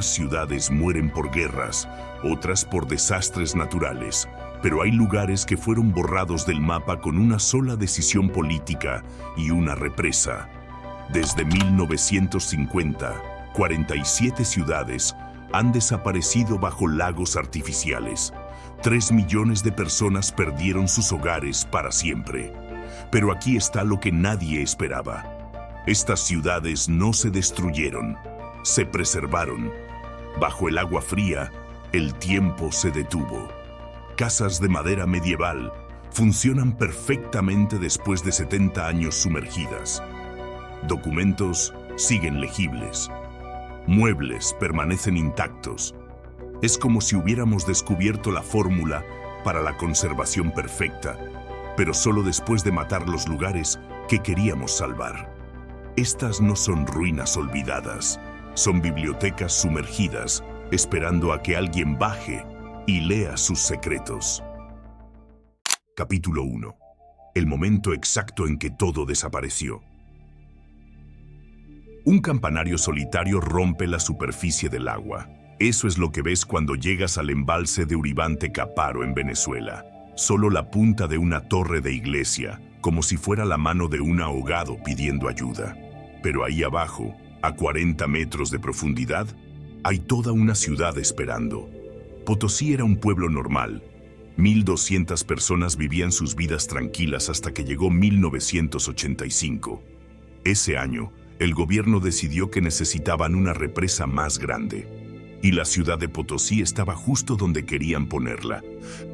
Algunas ciudades mueren por guerras, otras por desastres naturales, pero hay lugares que fueron borrados del mapa con una sola decisión política y una represa. Desde 1950, 47 ciudades han desaparecido bajo lagos artificiales. 3 millones de personas perdieron sus hogares para siempre. Pero aquí está lo que nadie esperaba. Estas ciudades no se destruyeron, se preservaron. Bajo el agua fría, el tiempo se detuvo. Casas de madera medieval funcionan perfectamente después de 70 años sumergidas. Documentos siguen legibles. Muebles permanecen intactos. Es como si hubiéramos descubierto la fórmula para la conservación perfecta, pero solo después de matar los lugares que queríamos salvar. Estas no son ruinas olvidadas, son bibliotecas sumergidas, esperando a que alguien baje y lea sus secretos. Capítulo 1. El momento exacto en que todo desapareció. Un campanario solitario rompe la superficie del agua. Eso es lo que ves cuando llegas al embalse de Uribante Caparo en Venezuela. Solo la punta de una torre de iglesia, como si fuera la mano de un ahogado pidiendo ayuda. Pero ahí abajo, a 40 metros de profundidad, hay toda una ciudad esperando. Potosí era un pueblo normal. 1.200 personas vivían sus vidas tranquilas hasta que llegó 1985. Ese año, el gobierno decidió que necesitaban una represa más grande. Y la ciudad de Potosí estaba justo donde querían ponerla.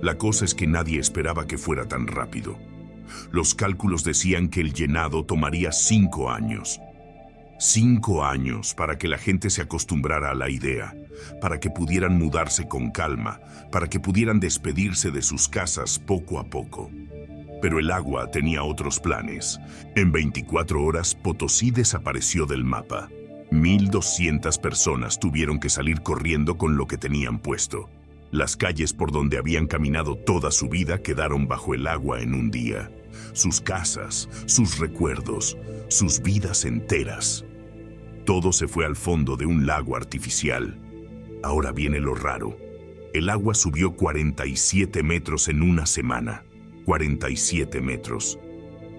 La cosa es que nadie esperaba que fuera tan rápido. Los cálculos decían que el llenado tomaría 5 años. 5 años para que la gente se acostumbrara a la idea, para que pudieran mudarse con calma, para que pudieran despedirse de sus casas poco a poco. Pero el agua tenía otros planes. En 24 horas, Potosí desapareció del mapa. 1.200 personas tuvieron que salir corriendo con lo que tenían puesto. Las calles por donde habían caminado toda su vida quedaron bajo el agua en un día. Sus casas, sus recuerdos, sus vidas enteras. Todo se fue al fondo de un lago artificial. Ahora viene lo raro. El agua subió 47 metros en una semana. 47 metros.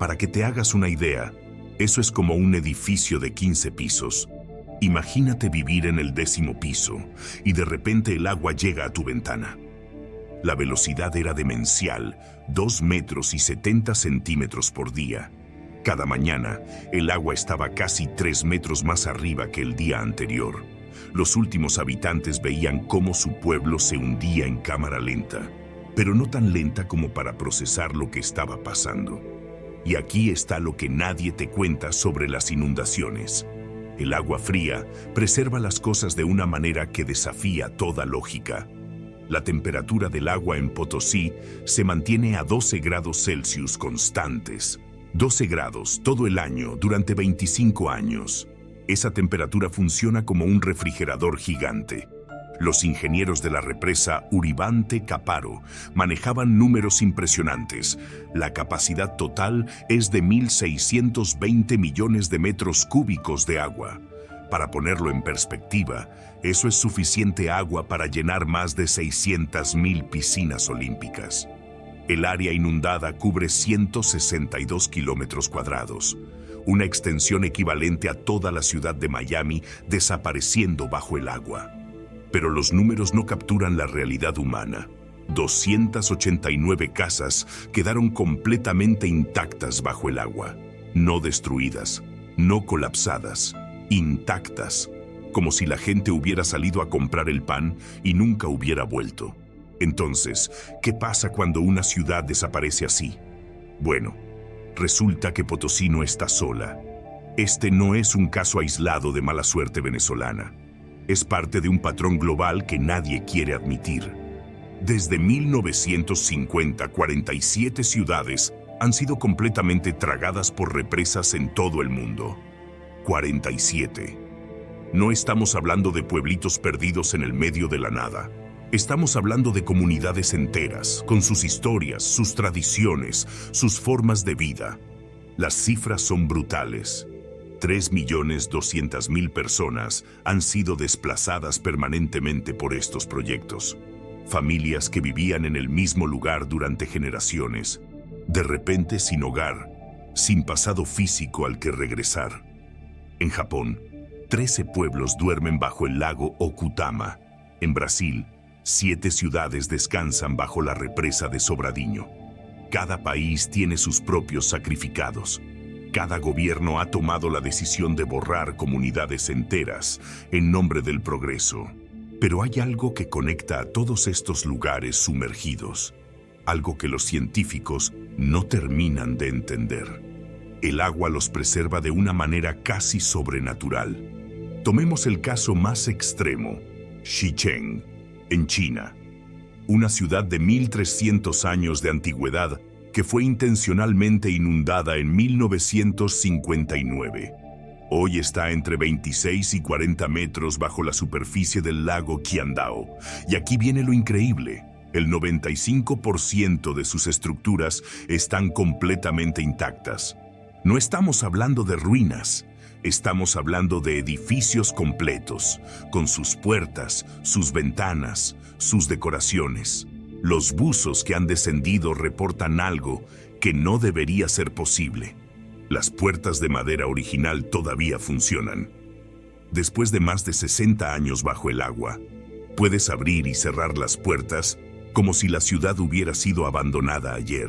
Para que te hagas una idea, eso es como un edificio de 15 pisos. Imagínate vivir en el 10º piso y de repente el agua llega a tu ventana. La velocidad era demencial, 2 metros y 70 centímetros por día. Cada mañana, el agua estaba casi 3 metros más arriba que el día anterior. Los últimos habitantes veían cómo su pueblo se hundía en cámara lenta, pero no tan lenta como para procesar lo que estaba pasando. Y aquí está lo que nadie te cuenta sobre las inundaciones. El agua fría preserva las cosas de una manera que desafía toda lógica. La temperatura del agua en Potosí se mantiene a 12 grados Celsius constantes. 12 grados todo el año durante 25 años. Esa temperatura funciona como un refrigerador gigante. Los ingenieros de la represa Uribante Caparo manejaban números impresionantes. La capacidad total es de 1.620 millones de metros cúbicos de agua. Para ponerlo en perspectiva, eso es suficiente agua para llenar más de 600.000 piscinas olímpicas. El área inundada cubre 162 kilómetros cuadrados, una extensión equivalente a toda la ciudad de Miami desapareciendo bajo el agua. Pero los números no capturan la realidad humana. 289 casas quedaron completamente intactas bajo el agua. No destruidas, no colapsadas, intactas, como si la gente hubiera salido a comprar el pan y nunca hubiera vuelto. Entonces, ¿qué pasa cuando una ciudad desaparece así? Bueno, resulta que Potosí no está sola. Este no es un caso aislado de mala suerte venezolana. Es parte de un patrón global que nadie quiere admitir. Desde 1950, 47 ciudades han sido completamente tragadas por represas en todo el mundo. 47. No estamos hablando de pueblitos perdidos en el medio de la nada. Estamos hablando de comunidades enteras, con sus historias, sus tradiciones, sus formas de vida. Las cifras son brutales. 3.200.000 personas han sido desplazadas permanentemente por estos proyectos. Familias que vivían en el mismo lugar durante generaciones, de repente sin hogar, sin pasado físico al que regresar. En Japón, 13 pueblos duermen bajo el lago Okutama. En Brasil, 7 ciudades descansan bajo la represa de Sobradinho. Cada país tiene sus propios sacrificados. Cada gobierno ha tomado la decisión de borrar comunidades enteras en nombre del progreso. Pero hay algo que conecta a todos estos lugares sumergidos, algo que los científicos no terminan de entender. El agua los preserva de una manera casi sobrenatural. Tomemos el caso más extremo, Xicheng, en China, una ciudad de 1300 años de antigüedad que fue intencionalmente inundada en 1959. Hoy está entre 26 y 40 metros bajo la superficie del lago Qiandao. Y aquí viene lo increíble. El 95% de sus estructuras están completamente intactas. No estamos hablando de ruinas, estamos hablando de edificios completos, con sus puertas, sus ventanas, sus decoraciones. Los buzos que han descendido reportan algo que no debería ser posible. Las puertas de madera original todavía funcionan. Después de más de 60 años bajo el agua, puedes abrir y cerrar las puertas como si la ciudad hubiera sido abandonada ayer.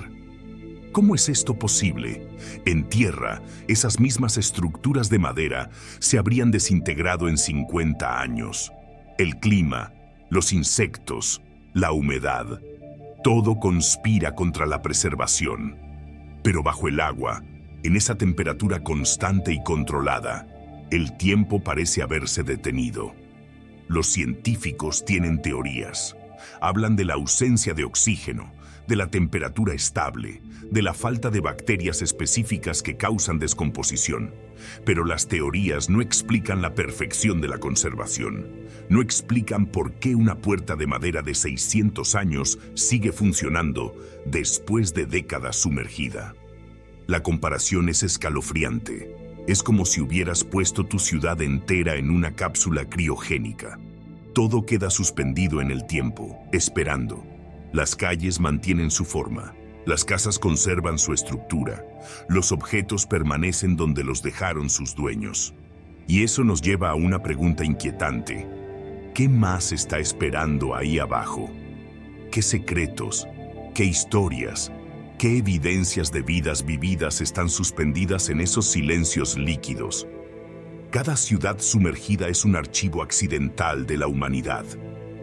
¿Cómo es esto posible? En tierra, esas mismas estructuras de madera se habrían desintegrado en 50 años. El clima, los insectos, la humedad, todo conspira contra la preservación. Pero bajo el agua, en esa temperatura constante y controlada, el tiempo parece haberse detenido. Los científicos tienen teorías. Hablan de la ausencia de oxígeno, de la temperatura estable, de la falta de bacterias específicas que causan descomposición. Pero las teorías no explican la perfección de la conservación. No explican por qué una puerta de madera de 600 años sigue funcionando después de décadas sumergida. La comparación es escalofriante. Es como si hubieras puesto tu ciudad entera en una cápsula criogénica. Todo queda suspendido en el tiempo, esperando. Las calles mantienen su forma, las casas conservan su estructura, los objetos permanecen donde los dejaron sus dueños. Y eso nos lleva a una pregunta inquietante. ¿Qué más está esperando ahí abajo? ¿Qué secretos? ¿Qué historias? ¿Qué evidencias de vidas vividas están suspendidas en esos silencios líquidos? Cada ciudad sumergida es un archivo accidental de la humanidad.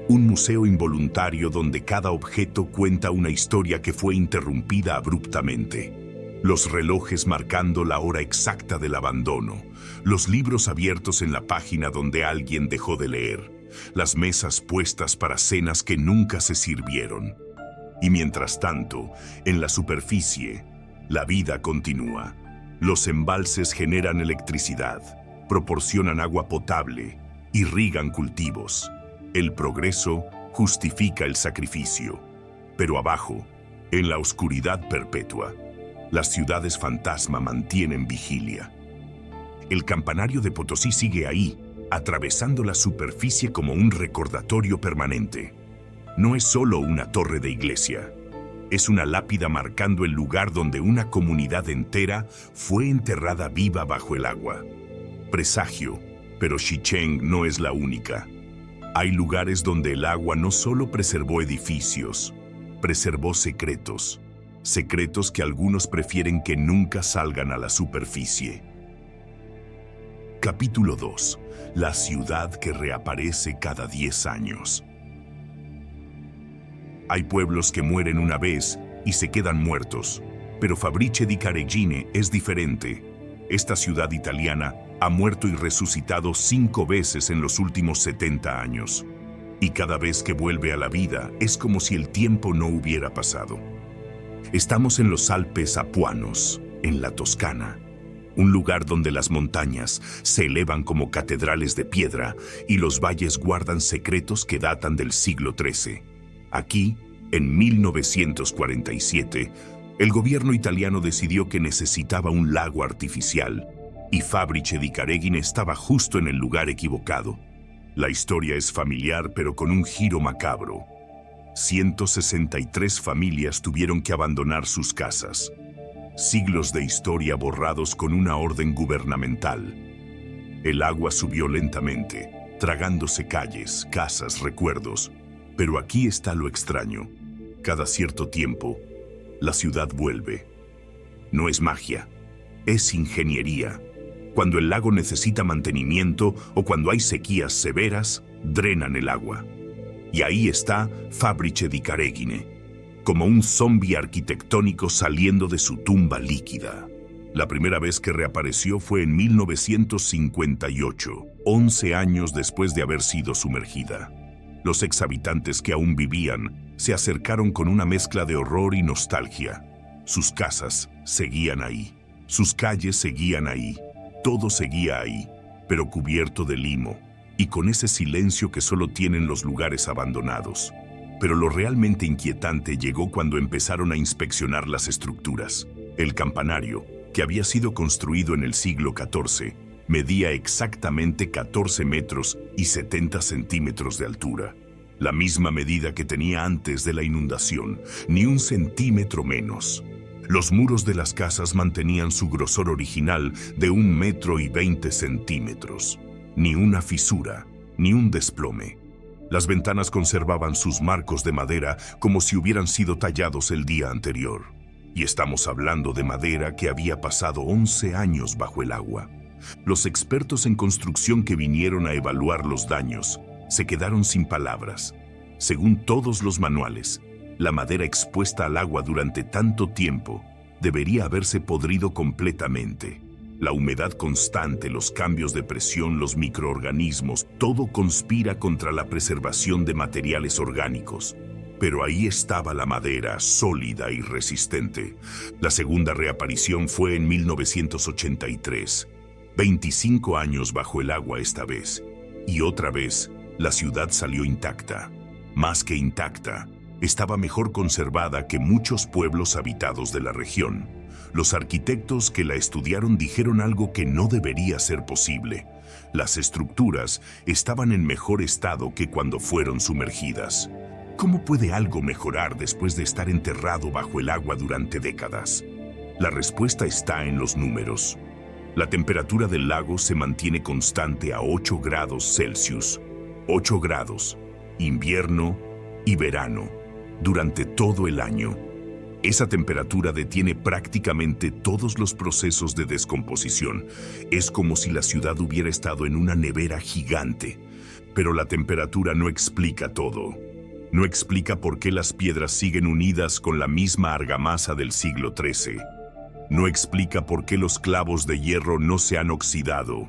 Un museo involuntario donde cada objeto cuenta una historia que fue interrumpida abruptamente. Los relojes marcando la hora exacta del abandono. Los libros abiertos en la página donde alguien dejó de leer. Las mesas puestas para cenas que nunca se sirvieron. Y mientras tanto, en la superficie, la vida continúa. Los embalses generan electricidad, proporcionan agua potable, irrigan cultivos. El progreso justifica el sacrificio. Pero abajo, en la oscuridad perpetua, las ciudades fantasma mantienen vigilia. El campanario de Potosí sigue ahí, atravesando la superficie como un recordatorio permanente. No es solo una torre de iglesia, es una lápida marcando el lugar donde una comunidad entera fue enterrada viva bajo el agua. Presagio, pero Xicheng no es la única. Hay lugares donde el agua no solo preservó edificios, preservó secretos. Secretos que algunos prefieren que nunca salgan a la superficie. Capítulo 2. La ciudad que reaparece cada 10 años. Hay pueblos que mueren una vez y se quedan muertos, pero Fabbriche di Caregine es diferente. Esta ciudad italiana ha muerto y resucitado 5 veces en los últimos 70 años. Y cada vez que vuelve a la vida es como si el tiempo no hubiera pasado. Estamos en los Alpes Apuanos, en la Toscana, un lugar donde las montañas se elevan como catedrales de piedra y los valles guardan secretos que datan del siglo XIII. Aquí, en 1947, el gobierno italiano decidió que necesitaba un lago artificial, y Fabbrice di Caregine estaba justo en el lugar equivocado. La historia es familiar, pero con un giro macabro. 163 familias tuvieron que abandonar sus casas. Siglos de historia borrados con una orden gubernamental. El agua subió lentamente, tragándose calles, casas, recuerdos. Pero aquí está lo extraño. Cada cierto tiempo, la ciudad vuelve. No es magia, es ingeniería. Cuando el lago necesita mantenimiento o cuando hay sequías severas, drenan el agua. Y ahí está Fabbrice di Caregine, como un zombi arquitectónico saliendo de su tumba líquida. La primera vez que reapareció fue en 1958, 11 años después de haber sido sumergida. Los exhabitantes que aún vivían se acercaron con una mezcla de horror y nostalgia. Sus casas seguían ahí, sus calles seguían ahí, todo seguía ahí, pero cubierto de limo, y con ese silencio que solo tienen los lugares abandonados. Pero lo realmente inquietante llegó cuando empezaron a inspeccionar las estructuras. El campanario, que había sido construido en el siglo XIV, medía exactamente 14 metros y 70 centímetros de altura. La misma medida que tenía antes de la inundación, ni un centímetro menos. Los muros de las casas mantenían su grosor original de 1,20 metros. Ni una fisura, ni un desplome. Las ventanas conservaban sus marcos de madera como si hubieran sido tallados el día anterior. Y estamos hablando de madera que había pasado 11 años bajo el agua. Los expertos en construcción que vinieron a evaluar los daños se quedaron sin palabras. Según todos los manuales, la madera expuesta al agua durante tanto tiempo debería haberse podrido completamente. La humedad constante, los cambios de presión, los microorganismos, todo conspira contra la preservación de materiales orgánicos. Pero ahí estaba la madera, sólida y resistente. La segunda reaparición fue en 1983. 25 años bajo el agua esta vez. Y otra vez, la ciudad salió intacta. Más que intacta, estaba mejor conservada que muchos pueblos habitados de la región. Los arquitectos que la estudiaron dijeron algo que no debería ser posible. Las estructuras estaban en mejor estado que cuando fueron sumergidas. ¿Cómo puede algo mejorar después de estar enterrado bajo el agua durante décadas? La respuesta está en los números. La temperatura del lago se mantiene constante a 8 grados Celsius. 8 grados, invierno y verano, durante todo el año. Esa temperatura detiene prácticamente todos los procesos de descomposición. Es como si la ciudad hubiera estado en una nevera gigante. Pero la temperatura no explica todo. No explica por qué las piedras siguen unidas con la misma argamasa del siglo XIII. No explica por qué los clavos de hierro no se han oxidado.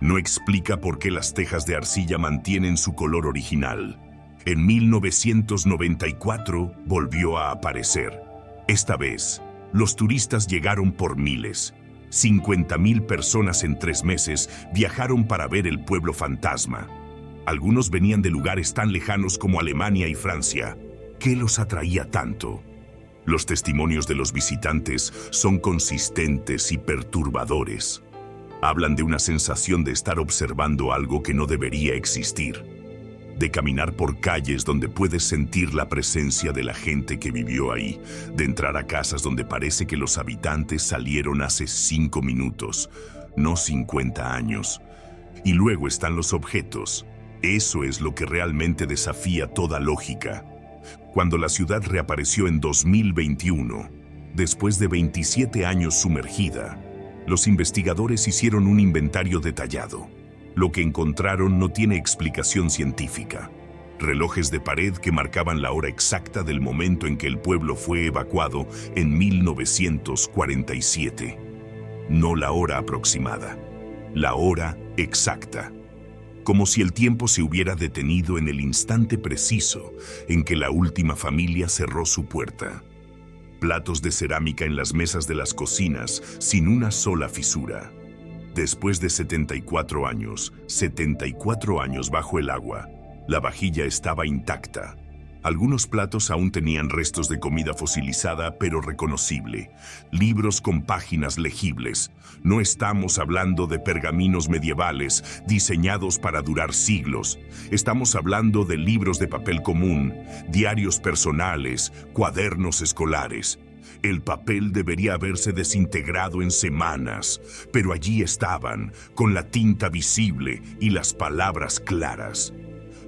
No explica por qué las tejas de arcilla mantienen su color original. En 1994 volvió a aparecer. Esta vez, los turistas llegaron por miles. 50,000 personas en 3 meses viajaron para ver el pueblo fantasma. Algunos venían de lugares tan lejanos como Alemania y Francia. ¿Qué los atraía tanto? Los testimonios de los visitantes son consistentes y perturbadores. Hablan de una sensación de estar observando algo que no debería existir. De caminar por calles donde puedes sentir la presencia de la gente que vivió ahí, de entrar a casas donde parece que los habitantes salieron hace 5 minutos, no 50 años. Y luego están los objetos. Eso es lo que realmente desafía toda lógica. Cuando la ciudad reapareció en 2021, después de 27 años sumergida, los investigadores hicieron un inventario detallado. Lo que encontraron no tiene explicación científica. Relojes de pared que marcaban la hora exacta del momento en que el pueblo fue evacuado en 1947. No la hora aproximada, la hora exacta. Como si el tiempo se hubiera detenido en el instante preciso en que la última familia cerró su puerta. Platos de cerámica en las mesas de las cocinas sin una sola fisura. Después de 74 años bajo el agua, la vajilla estaba intacta. Algunos platos aún tenían restos de comida fosilizada, pero reconocible. Libros con páginas legibles. No estamos hablando de pergaminos medievales diseñados para durar siglos. Estamos hablando de libros de papel común, diarios personales, cuadernos escolares. El papel debería haberse desintegrado en semanas, pero allí estaban, con la tinta visible y las palabras claras.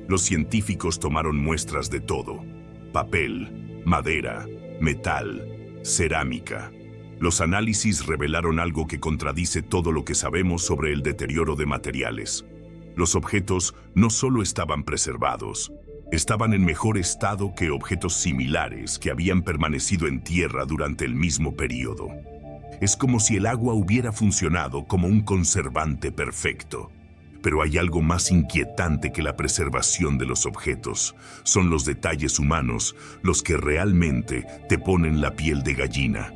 Los científicos tomaron muestras de todo: papel, madera, metal, cerámica. Los análisis revelaron algo que contradice todo lo que sabemos sobre el deterioro de materiales. Los objetos no solo estaban preservados, estaban en mejor estado que objetos similares que habían permanecido en tierra durante el mismo periodo. Es como si el agua hubiera funcionado como un conservante perfecto. Pero hay algo más inquietante que la preservación de los objetos. Son los detalles humanos los que realmente te ponen la piel de gallina.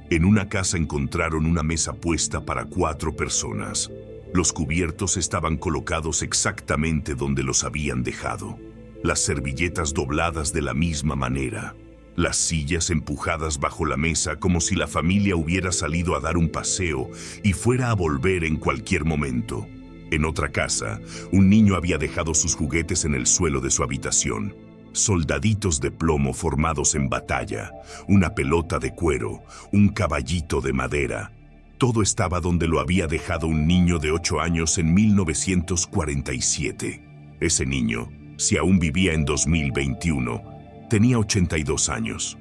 En una casa encontraron una mesa puesta para 4 personas. Los cubiertos estaban colocados exactamente donde los habían dejado. Las servilletas dobladas de la misma manera. Las sillas empujadas bajo la mesa como si la familia hubiera salido a dar un paseo y fuera a volver en cualquier momento. En otra casa, un niño había dejado sus juguetes en el suelo de su habitación. Soldaditos de plomo formados en batalla, una pelota de cuero, un caballito de madera. Todo estaba donde lo había dejado un niño de 8 años en 1947. Ese niño, si aún vivía en 2021, tenía 82 años.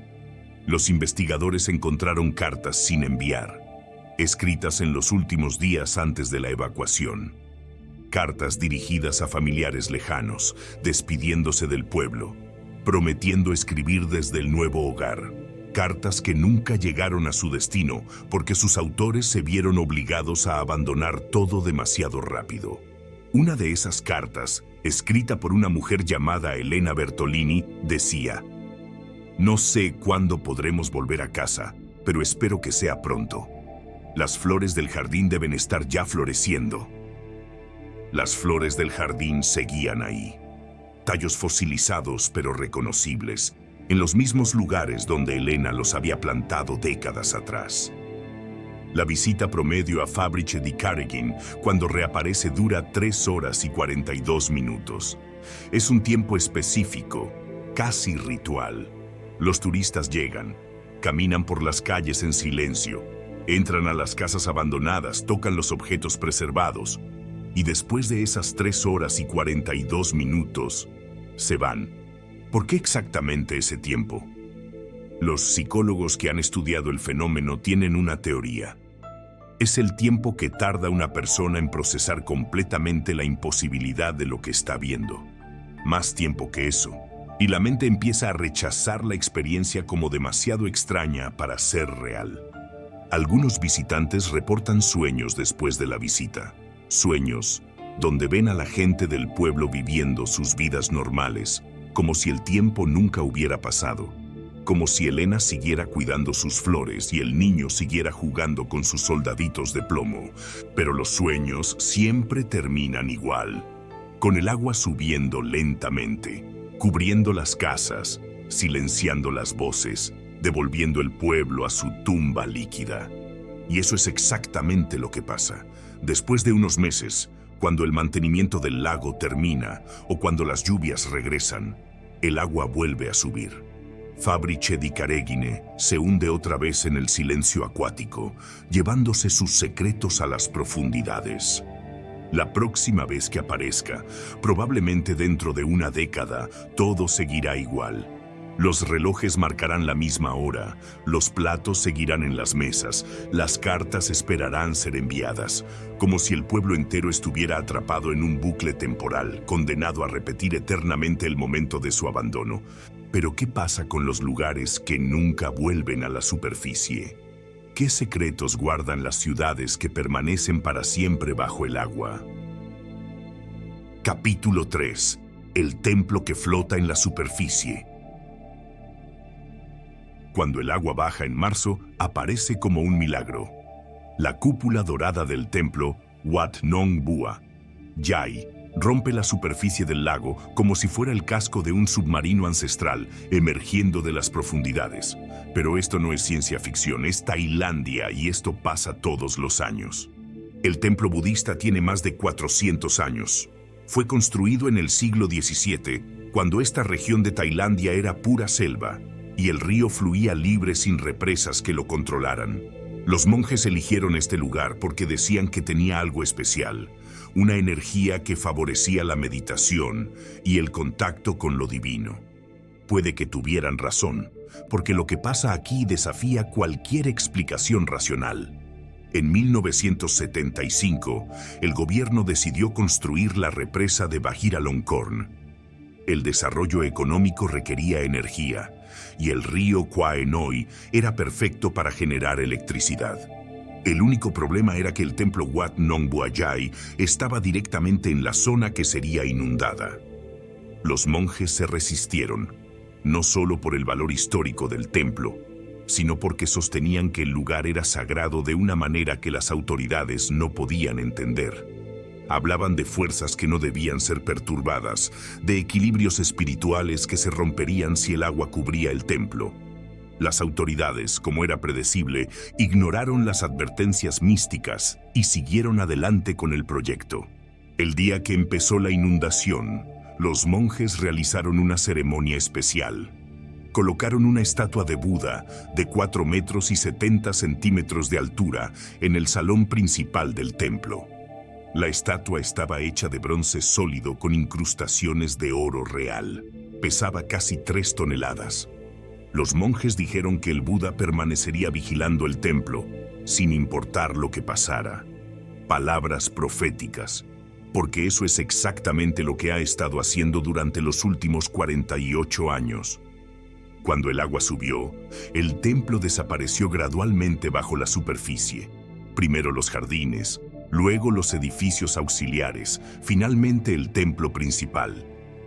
Los investigadores encontraron cartas sin enviar, escritas en los últimos días antes de la evacuación. Cartas dirigidas a familiares lejanos, despidiéndose del pueblo, prometiendo escribir desde el nuevo hogar. Cartas que nunca llegaron a su destino porque sus autores se vieron obligados a abandonar todo demasiado rápido. Una de esas cartas, escrita por una mujer llamada Elena Bertolini, decía: «No sé cuándo podremos volver a casa, pero espero que sea pronto. Las flores del jardín deben estar ya floreciendo». Las flores del jardín seguían ahí. Tallos fosilizados pero reconocibles, en los mismos lugares donde Elena los había plantado décadas atrás. La visita promedio a Fabrice di Caregin, cuando reaparece, dura 3 horas y 42 minutos. Es un tiempo específico, casi ritual. Los turistas llegan, caminan por las calles en silencio, entran a las casas abandonadas, tocan los objetos preservados, y después de esas 3 horas y 42 minutos, se van. ¿Por qué exactamente ese tiempo? Los psicólogos que han estudiado el fenómeno tienen una teoría. Es el tiempo que tarda una persona en procesar completamente la imposibilidad de lo que está viendo. Más tiempo que eso, y la mente empieza a rechazar la experiencia como demasiado extraña para ser real. Algunos visitantes reportan sueños después de la visita. Sueños donde ven a la gente del pueblo viviendo sus vidas normales, como si el tiempo nunca hubiera pasado, como si Elena siguiera cuidando sus flores y el niño siguiera jugando con sus soldaditos de plomo. Pero los sueños siempre terminan igual, con el agua subiendo lentamente, cubriendo las casas, silenciando las voces, devolviendo el pueblo a su tumba líquida. Y eso es exactamente lo que pasa. Después de unos meses, cuando el mantenimiento del lago termina o cuando las lluvias regresan, el agua vuelve a subir. Fabrice di Caregin se hunde otra vez en el silencio acuático, llevándose sus secretos a las profundidades. La próxima vez que aparezca, probablemente dentro de una década, todo seguirá igual. Los relojes marcarán la misma hora, los platos seguirán en las mesas, las cartas esperarán ser enviadas, como si el pueblo entero estuviera atrapado en un bucle temporal, condenado a repetir eternamente el momento de su abandono. Pero ¿qué pasa con los lugares que nunca vuelven a la superficie? ¿Qué secretos guardan las ciudades que permanecen para siempre bajo el agua? Capítulo 3. El templo que flota en la superficie. Cuando el agua baja en marzo, aparece como un milagro. La cúpula dorada del templo Wat Nong Bua, Yai, Rompe la superficie del lago como si fuera el casco de un submarino ancestral emergiendo de las profundidades. Pero esto no es ciencia ficción, es Tailandia y esto pasa todos los años. El templo budista tiene más de 400 años. Fue construido en el siglo XVII, cuando esta región de Tailandia era pura selva y el río fluía libre sin represas que lo controlaran. Los monjes eligieron este lugar porque decían que tenía algo especial, una energía que favorecía la meditación y el contacto con lo divino. Puede que tuvieran razón, porque lo que pasa aquí desafía cualquier explicación racional. En 1975, el gobierno decidió construir la represa de Vajiralongkorn. El desarrollo económico requería energía, y el río Khwae Noi era perfecto para generar electricidad. El único problema era que el templo Wat Nong Buayai estaba directamente en la zona que sería inundada. Los monjes se resistieron, no solo por el valor histórico del templo, sino porque sostenían que el lugar era sagrado de una manera que las autoridades no podían entender. Hablaban de fuerzas que no debían ser perturbadas, de equilibrios espirituales que se romperían si el agua cubría el templo. Las autoridades, como era predecible, ignoraron las advertencias místicas y siguieron adelante con el proyecto. El día que empezó la inundación, los monjes realizaron una ceremonia especial. Colocaron una estatua de Buda de 4 metros y 70 centímetros de altura en el salón principal del templo. La estatua estaba hecha de bronce sólido con incrustaciones de oro real. Pesaba casi 3 toneladas. Los monjes dijeron que el Buda permanecería vigilando el templo, sin importar lo que pasara. Palabras proféticas, porque eso es exactamente lo que ha estado haciendo durante los últimos 48 años. Cuando el agua subió, el templo desapareció gradualmente bajo la superficie. Primero los jardines, luego los edificios auxiliares, finalmente el templo principal.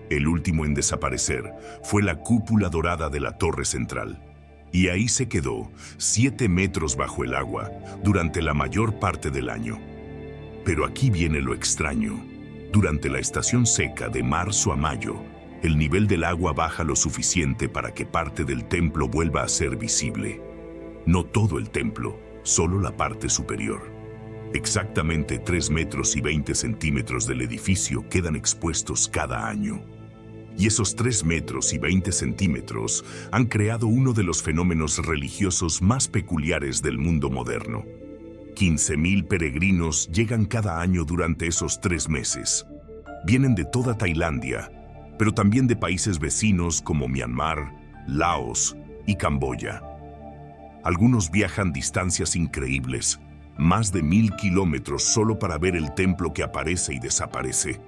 El último en desaparecer fue la cúpula dorada de la torre central. Y ahí se quedó, 7 metros bajo el agua, durante la mayor parte del año. Pero aquí viene lo extraño. Durante la estación seca de marzo a mayo, el nivel del agua baja lo suficiente para que parte del templo vuelva a ser visible. No todo el templo, solo la parte superior. Exactamente 3 metros y 20 centímetros del edificio quedan expuestos cada año. Y esos 3 metros y 20 centímetros han creado uno de los fenómenos religiosos más peculiares del mundo moderno. 15,000 peregrinos llegan cada año durante esos 3 meses. Vienen de toda Tailandia, pero también de países vecinos como Myanmar, Laos y Camboya. Algunos viajan distancias increíbles, más de 1,000 kilómetros solo para ver el templo que aparece y desaparece.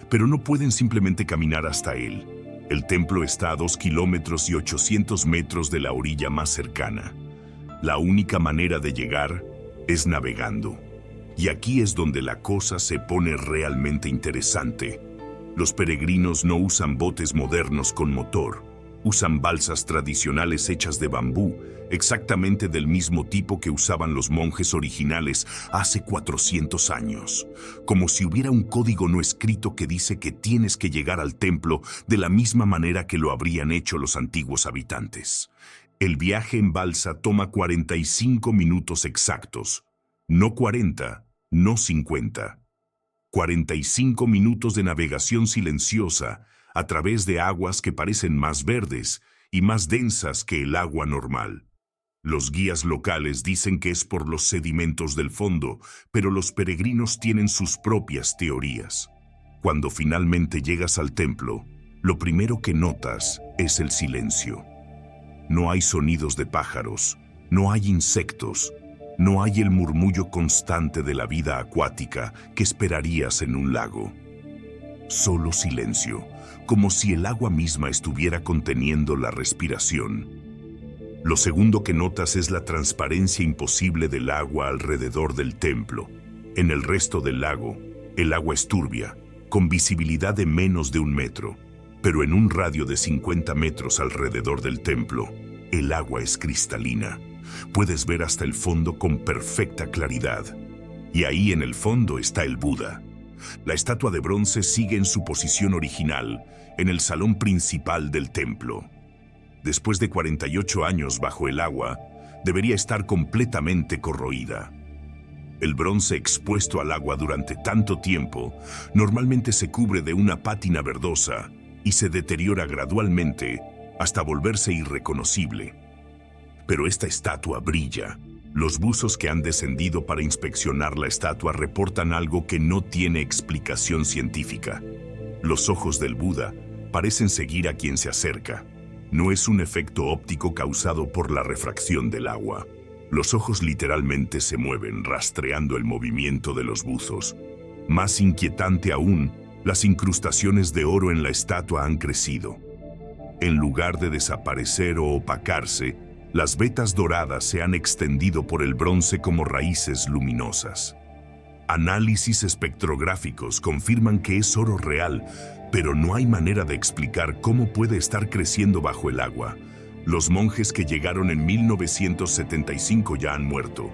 Pero no pueden simplemente caminar hasta él. El templo está a 2 kilómetros y 800 metros de la orilla más cercana. La única manera de llegar es navegando. Y aquí es donde la cosa se pone realmente interesante. Los peregrinos no usan botes modernos con motor. Usan balsas tradicionales hechas de bambú, exactamente del mismo tipo que usaban los monjes originales hace 400 años. Como si hubiera un código no escrito que dice que tienes que llegar al templo de la misma manera que lo habrían hecho los antiguos habitantes. El viaje en balsa toma 45 minutos exactos. No 40, no 50. 45 minutos de navegación silenciosa a través de aguas que parecen más verdes y más densas que el agua normal. Los guías locales dicen que es por los sedimentos del fondo, pero los peregrinos tienen sus propias teorías. Cuando finalmente llegas al templo, lo primero que notas es el silencio. No hay sonidos de pájaros, no hay insectos, no hay el murmullo constante de la vida acuática que esperarías en un lago. Solo silencio, como si el agua misma estuviera conteniendo la respiración. Lo segundo que notas es la transparencia imposible del agua alrededor del templo. En el resto del lago, el agua es turbia, con visibilidad de menos de 1 metro. Pero en un radio de 50 metros alrededor del templo, el agua es cristalina. Puedes ver hasta el fondo con perfecta claridad. Y ahí en el fondo está el Buda. La estatua de bronce sigue en su posición original, en el salón principal del templo. Después de 48 años bajo el agua, debería estar completamente corroída. El bronce expuesto al agua durante tanto tiempo normalmente se cubre de una pátina verdosa y se deteriora gradualmente hasta volverse irreconocible. Pero esta estatua brilla. Los buzos que han descendido para inspeccionar la estatua reportan algo que no tiene explicación científica. Los ojos del Buda parecen seguir a quien se acerca. No es un efecto óptico causado por la refracción del agua. Los ojos literalmente se mueven, rastreando el movimiento de los buzos. Más inquietante aún, las incrustaciones de oro en la estatua han crecido. En lugar de desaparecer o opacarse, las vetas doradas se han extendido por el bronce como raíces luminosas. Análisis espectrográficos confirman que es oro real, pero no hay manera de explicar cómo puede estar creciendo bajo el agua. Los monjes que llegaron en 1975 ya han muerto,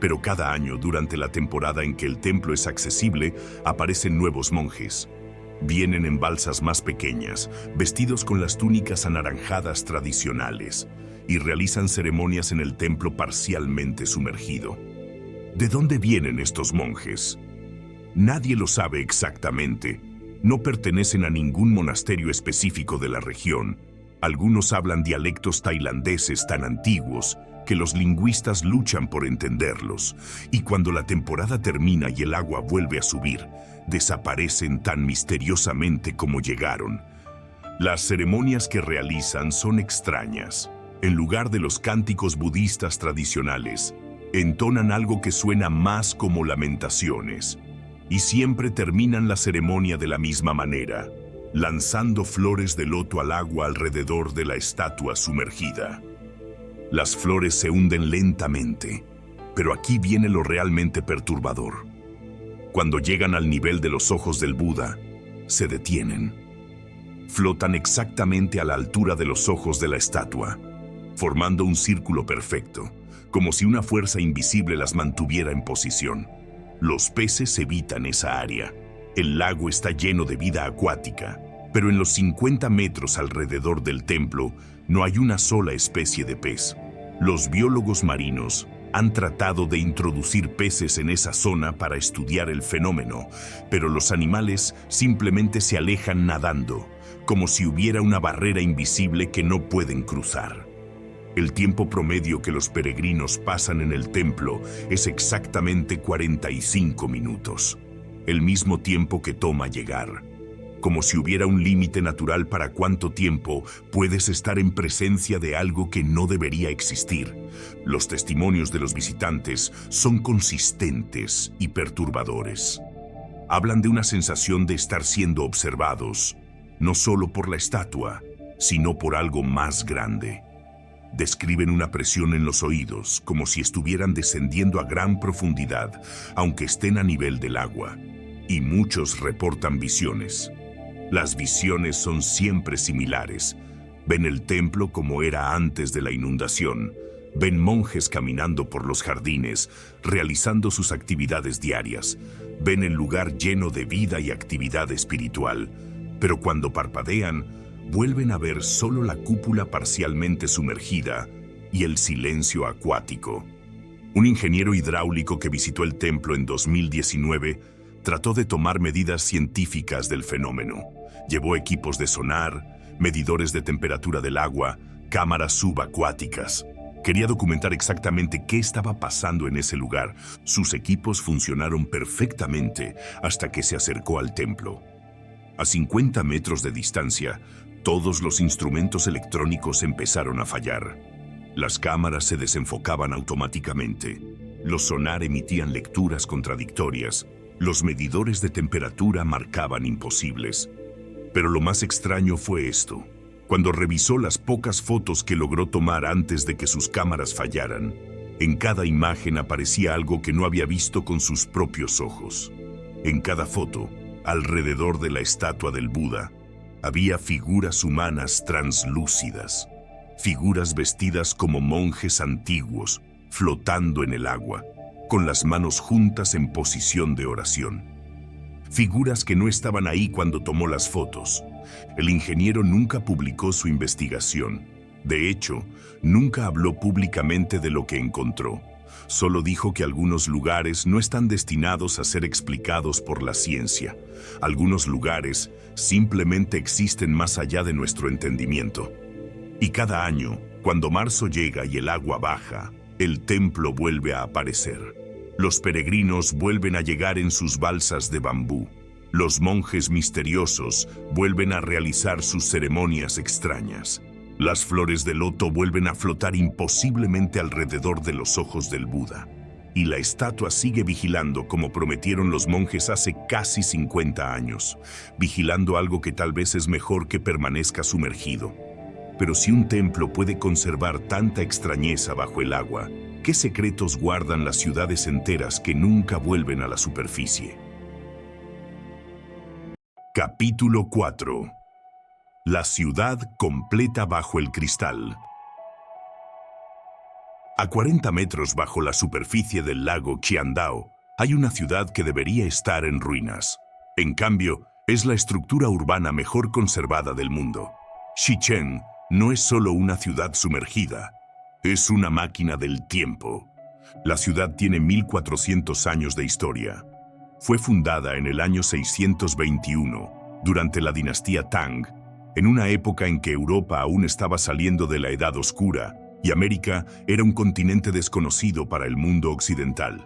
pero cada año, durante la temporada en que el templo es accesible, aparecen nuevos monjes. Vienen en balsas más pequeñas, vestidos con las túnicas anaranjadas tradicionales, y realizan ceremonias en el templo parcialmente sumergido. ¿De dónde vienen estos monjes? Nadie lo sabe exactamente. No pertenecen a ningún monasterio específico de la región. Algunos hablan dialectos tailandeses tan antiguos que los lingüistas luchan por entenderlos, y cuando la temporada termina y el agua vuelve a subir, desaparecen tan misteriosamente como llegaron. Las ceremonias que realizan son extrañas. En lugar de los cánticos budistas tradicionales, entonan algo que suena más como lamentaciones, y siempre terminan la ceremonia de la misma manera, lanzando flores de loto al agua alrededor de la estatua sumergida. Las flores se hunden lentamente, pero aquí viene lo realmente perturbador. Cuando llegan al nivel de los ojos del Buda, se detienen. Flotan exactamente a la altura de los ojos de la estatua, formando un círculo perfecto, como si una fuerza invisible las mantuviera en posición. Los peces evitan esa área. El lago está lleno de vida acuática, pero en los 50 metros alrededor del templo no hay una sola especie de pez. Los biólogos marinos han tratado de introducir peces en esa zona para estudiar el fenómeno, pero los animales simplemente se alejan nadando, como si hubiera una barrera invisible que no pueden cruzar. El tiempo promedio que los peregrinos pasan en el templo es exactamente 45 minutos, el mismo tiempo que toma llegar. Como si hubiera un límite natural para cuánto tiempo puedes estar en presencia de algo que no debería existir. Los testimonios de los visitantes son consistentes y perturbadores. Hablan de una sensación de estar siendo observados, no solo por la estatua, sino por algo más grande. Describen una presión en los oídos, como si estuvieran descendiendo a gran profundidad, aunque estén a nivel del agua. Y muchos reportan visiones. Las visiones son siempre similares. Ven el templo como era antes de la inundación. Ven monjes caminando por los jardines, realizando sus actividades diarias. Ven el lugar lleno de vida y actividad espiritual. Pero cuando parpadean, vuelven a ver solo la cúpula parcialmente sumergida y el silencio acuático. Un ingeniero hidráulico que visitó el templo en 2019 trató de tomar medidas científicas del fenómeno. Llevó equipos de sonar, medidores de temperatura del agua, cámaras subacuáticas. Quería documentar exactamente qué estaba pasando en ese lugar. Sus equipos funcionaron perfectamente hasta que se acercó al templo. A 50 metros de distancia, todos los instrumentos electrónicos empezaron a fallar. Las cámaras se desenfocaban automáticamente. Los sonar emitían lecturas contradictorias. Los medidores de temperatura marcaban imposibles. Pero lo más extraño fue esto. Cuando revisó las pocas fotos que logró tomar antes de que sus cámaras fallaran, en cada imagen aparecía algo que no había visto con sus propios ojos. En cada foto, alrededor de la estatua del Buda, había figuras humanas translúcidas, figuras vestidas como monjes antiguos, flotando en el agua, con las manos juntas en posición de oración. figuras que no estaban ahí cuando tomó las fotos. El ingeniero nunca publicó su investigación. De hecho, nunca habló públicamente de lo que encontró. Solo dijo que algunos lugares no están destinados a ser explicados por la ciencia. Algunos lugares simplemente existen más allá de nuestro entendimiento. Y cada año, cuando marzo llega y el agua baja, el templo vuelve a aparecer. Los peregrinos vuelven a llegar en sus balsas de bambú. Los monjes misteriosos vuelven a realizar sus ceremonias extrañas. Las flores de loto vuelven a flotar imposiblemente alrededor de los ojos del Buda. Y la estatua sigue vigilando como prometieron los monjes hace casi 50 años, vigilando algo que tal vez es mejor que permanezca sumergido. Pero si un templo puede conservar tanta extrañeza bajo el agua, ¿qué secretos guardan las ciudades enteras que nunca vuelven a la superficie? Capítulo 4. La ciudad completa bajo el cristal. A 40 metros bajo la superficie del lago Qiandao, hay una ciudad que debería estar en ruinas. En cambio, es la estructura urbana mejor conservada del mundo. Xicheng no es solo una ciudad sumergida, es una máquina del tiempo. La ciudad tiene 1400 años de historia. Fue fundada en el año 621, durante la dinastía Tang, en una época en que Europa aún estaba saliendo de la Edad Oscura y América era un continente desconocido para el mundo occidental.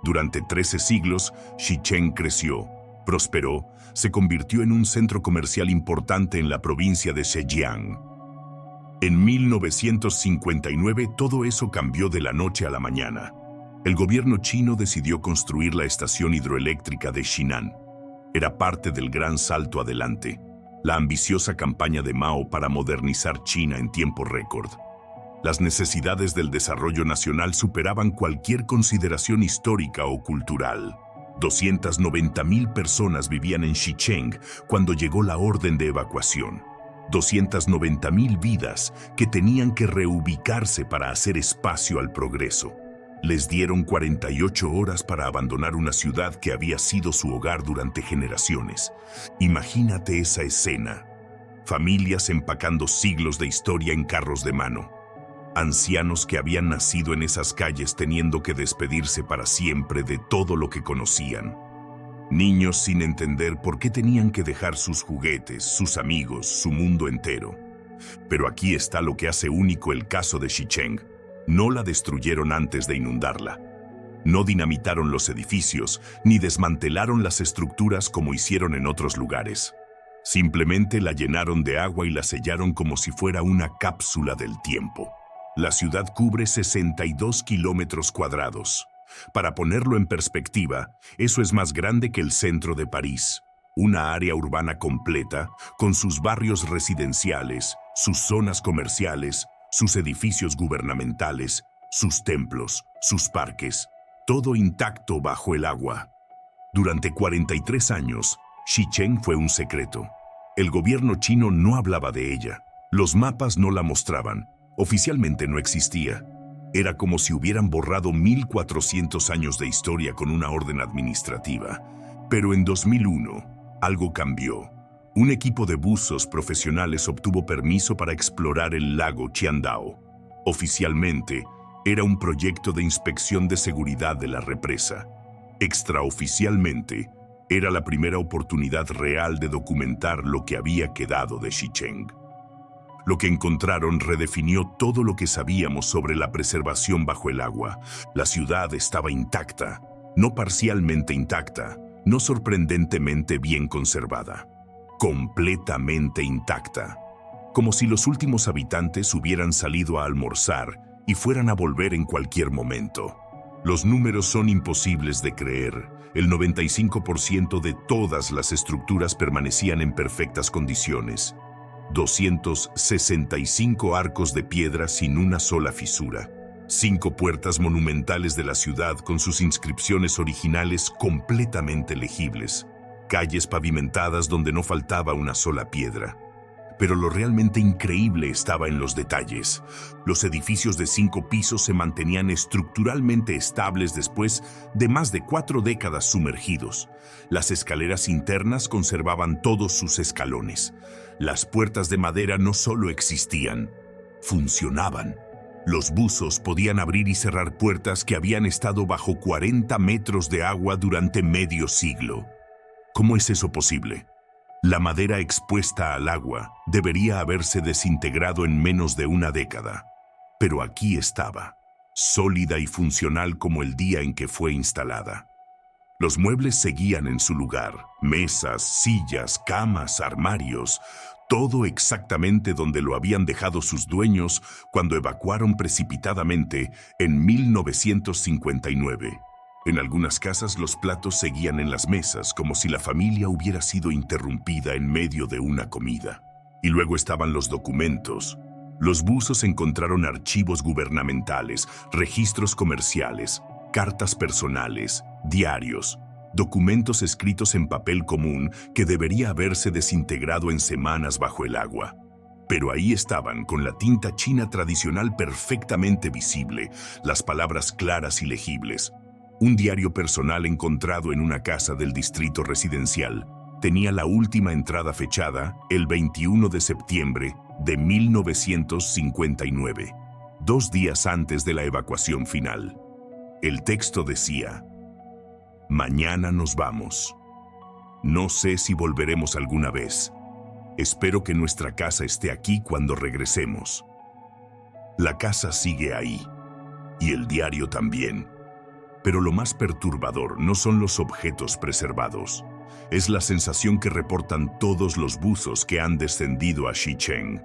Durante 13 siglos, Xicheng creció, prosperó, se convirtió en un centro comercial importante en la provincia de Zhejiang. En 1959 todo eso cambió de la noche a la mañana. El gobierno chino decidió construir la estación hidroeléctrica de Xinan. Era parte del gran salto adelante, la ambiciosa campaña de Mao para modernizar China en tiempo récord. Las necesidades del desarrollo nacional superaban cualquier consideración histórica o cultural. 290,000 personas vivían en Xicheng cuando llegó la orden de evacuación. 290,000 vidas que tenían que reubicarse para hacer espacio al progreso. Les dieron 48 horas para abandonar una ciudad que había sido su hogar durante generaciones. Imagínate esa escena. Familias empacando siglos de historia en carros de mano. Ancianos que habían nacido en esas calles teniendo que despedirse para siempre de todo lo que conocían. Niños sin entender por qué tenían que dejar sus juguetes, sus amigos, su mundo entero. Pero aquí está lo que hace único el caso de Xicheng. No la destruyeron antes de inundarla. No dinamitaron los edificios, ni desmantelaron las estructuras como hicieron en otros lugares. Simplemente la llenaron de agua y la sellaron como si fuera una cápsula del tiempo. La ciudad cubre 62 kilómetros cuadrados. Para ponerlo en perspectiva, eso es más grande que el centro de París. Una área urbana completa, con sus barrios residenciales, sus zonas comerciales, sus edificios gubernamentales, sus templos, sus parques, todo intacto bajo el agua. Durante 43 años, Xicheng fue un secreto. El gobierno chino no hablaba de ella. Los mapas no la mostraban. Oficialmente no existía. Era como si hubieran borrado 1400 años de historia con una orden administrativa. Pero en 2001, algo cambió. Un equipo de buzos profesionales obtuvo permiso para explorar el lago Qiandao. Oficialmente, era un proyecto de inspección de seguridad de la represa. Extraoficialmente, era la primera oportunidad real de documentar lo que había quedado de Xicheng. Lo que encontraron redefinió todo lo que sabíamos sobre la preservación bajo el agua. La ciudad estaba intacta, no parcialmente intacta, no sorprendentemente bien conservada. Completamente intacta, como si los últimos habitantes hubieran salido a almorzar y fueran a volver en cualquier momento. Los números son imposibles de creer. El 95% de todas las estructuras permanecían en perfectas condiciones. 265 arcos de piedra sin una sola fisura. 5 puertas monumentales de la ciudad con sus inscripciones originales completamente legibles. Calles pavimentadas donde no faltaba una sola piedra. Pero lo realmente increíble estaba en los detalles. Los edificios de 5 pisos se mantenían estructuralmente estables después de más de 4 décadas sumergidos. Las escaleras internas conservaban todos sus escalones. Las puertas de madera no solo existían, funcionaban. Los buzos podían abrir y cerrar puertas que habían estado bajo 40 metros de agua durante medio siglo. ¿Cómo es eso posible? La madera expuesta al agua debería haberse desintegrado en menos de una década. Pero aquí estaba, sólida y funcional como el día en que fue instalada. Los muebles seguían en su lugar, mesas, sillas, camas, armarios, todo exactamente donde lo habían dejado sus dueños cuando evacuaron precipitadamente en 1959. En algunas casas los platos seguían en las mesas como si la familia hubiera sido interrumpida en medio de una comida. Y luego estaban los documentos. Los buzos encontraron archivos gubernamentales, registros comerciales, cartas personales, diarios, documentos escritos en papel común que debería haberse desintegrado en semanas bajo el agua. Pero ahí estaban, con la tinta china tradicional perfectamente visible, las palabras claras y legibles. Un diario personal encontrado en una casa del distrito residencial tenía la última entrada fechada el 21 de septiembre de 1959, 2 días antes de la evacuación final. El texto decía: «Mañana nos vamos. No sé si volveremos alguna vez. Espero que nuestra casa esté aquí cuando regresemos». La casa sigue ahí, y el diario también. Pero lo más perturbador no son los objetos preservados. Es la sensación que reportan todos los buzos que han descendido a Xicheng.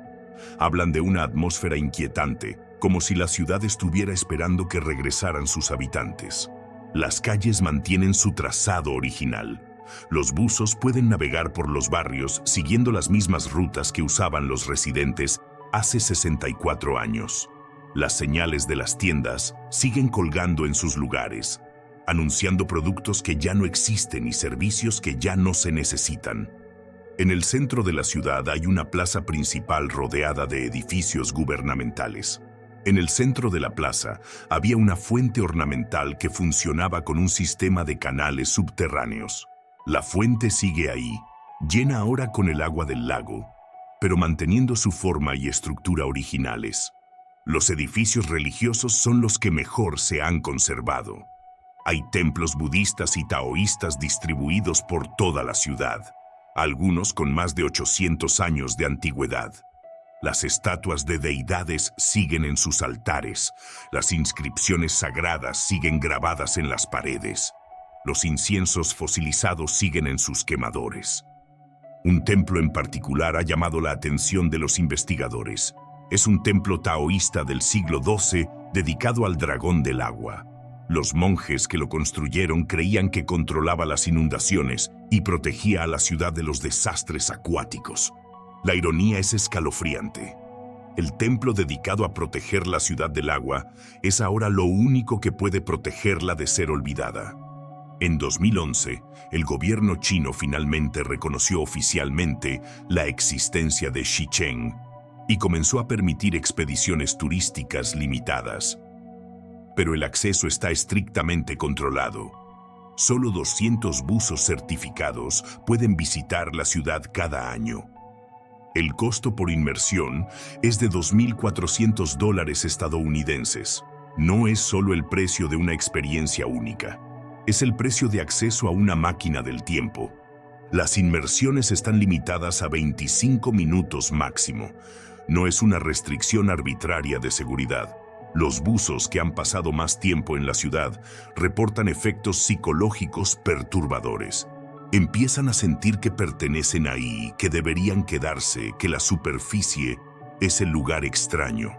Hablan de una atmósfera inquietante, como si la ciudad estuviera esperando que regresaran sus habitantes. Las calles mantienen su trazado original. Los buzos pueden navegar por los barrios siguiendo las mismas rutas que usaban los residentes hace 64 años. Las señales de las tiendas siguen colgando en sus lugares, anunciando productos que ya no existen y servicios que ya no se necesitan. En el centro de la ciudad hay una plaza principal rodeada de edificios gubernamentales. En el centro de la plaza había una fuente ornamental que funcionaba con un sistema de canales subterráneos. La fuente sigue ahí, llena ahora con el agua del lago, pero manteniendo su forma y estructura originales. Los edificios religiosos son los que mejor se han conservado. Hay templos budistas y taoístas distribuidos por toda la ciudad, algunos con más de 800 años de antigüedad. Las estatuas de deidades siguen en sus altares, las inscripciones sagradas siguen grabadas en las paredes, los inciensos fosilizados siguen en sus quemadores. Un templo en particular ha llamado la atención de los investigadores. Es un templo taoísta del siglo XII dedicado al dragón del agua. Los monjes que lo construyeron creían que controlaba las inundaciones y protegía a la ciudad de los desastres acuáticos. La ironía es escalofriante. El templo dedicado a proteger la ciudad del agua es ahora lo único que puede protegerla de ser olvidada. En 2011, el gobierno chino finalmente reconoció oficialmente la existencia de Xicheng y comenzó a permitir expediciones turísticas limitadas. Pero el acceso está estrictamente controlado. Solo 200 buzos certificados pueden visitar la ciudad cada año. El costo por inmersión es de $2.400 estadounidenses. No es solo el precio de una experiencia única, es el precio de acceso a una máquina del tiempo. Las inmersiones están limitadas a 25 minutos máximo. No es una restricción arbitraria de seguridad. Los buzos que han pasado más tiempo en la ciudad reportan efectos psicológicos perturbadores. Empiezan a sentir que pertenecen ahí, que deberían quedarse, que la superficie es el lugar extraño.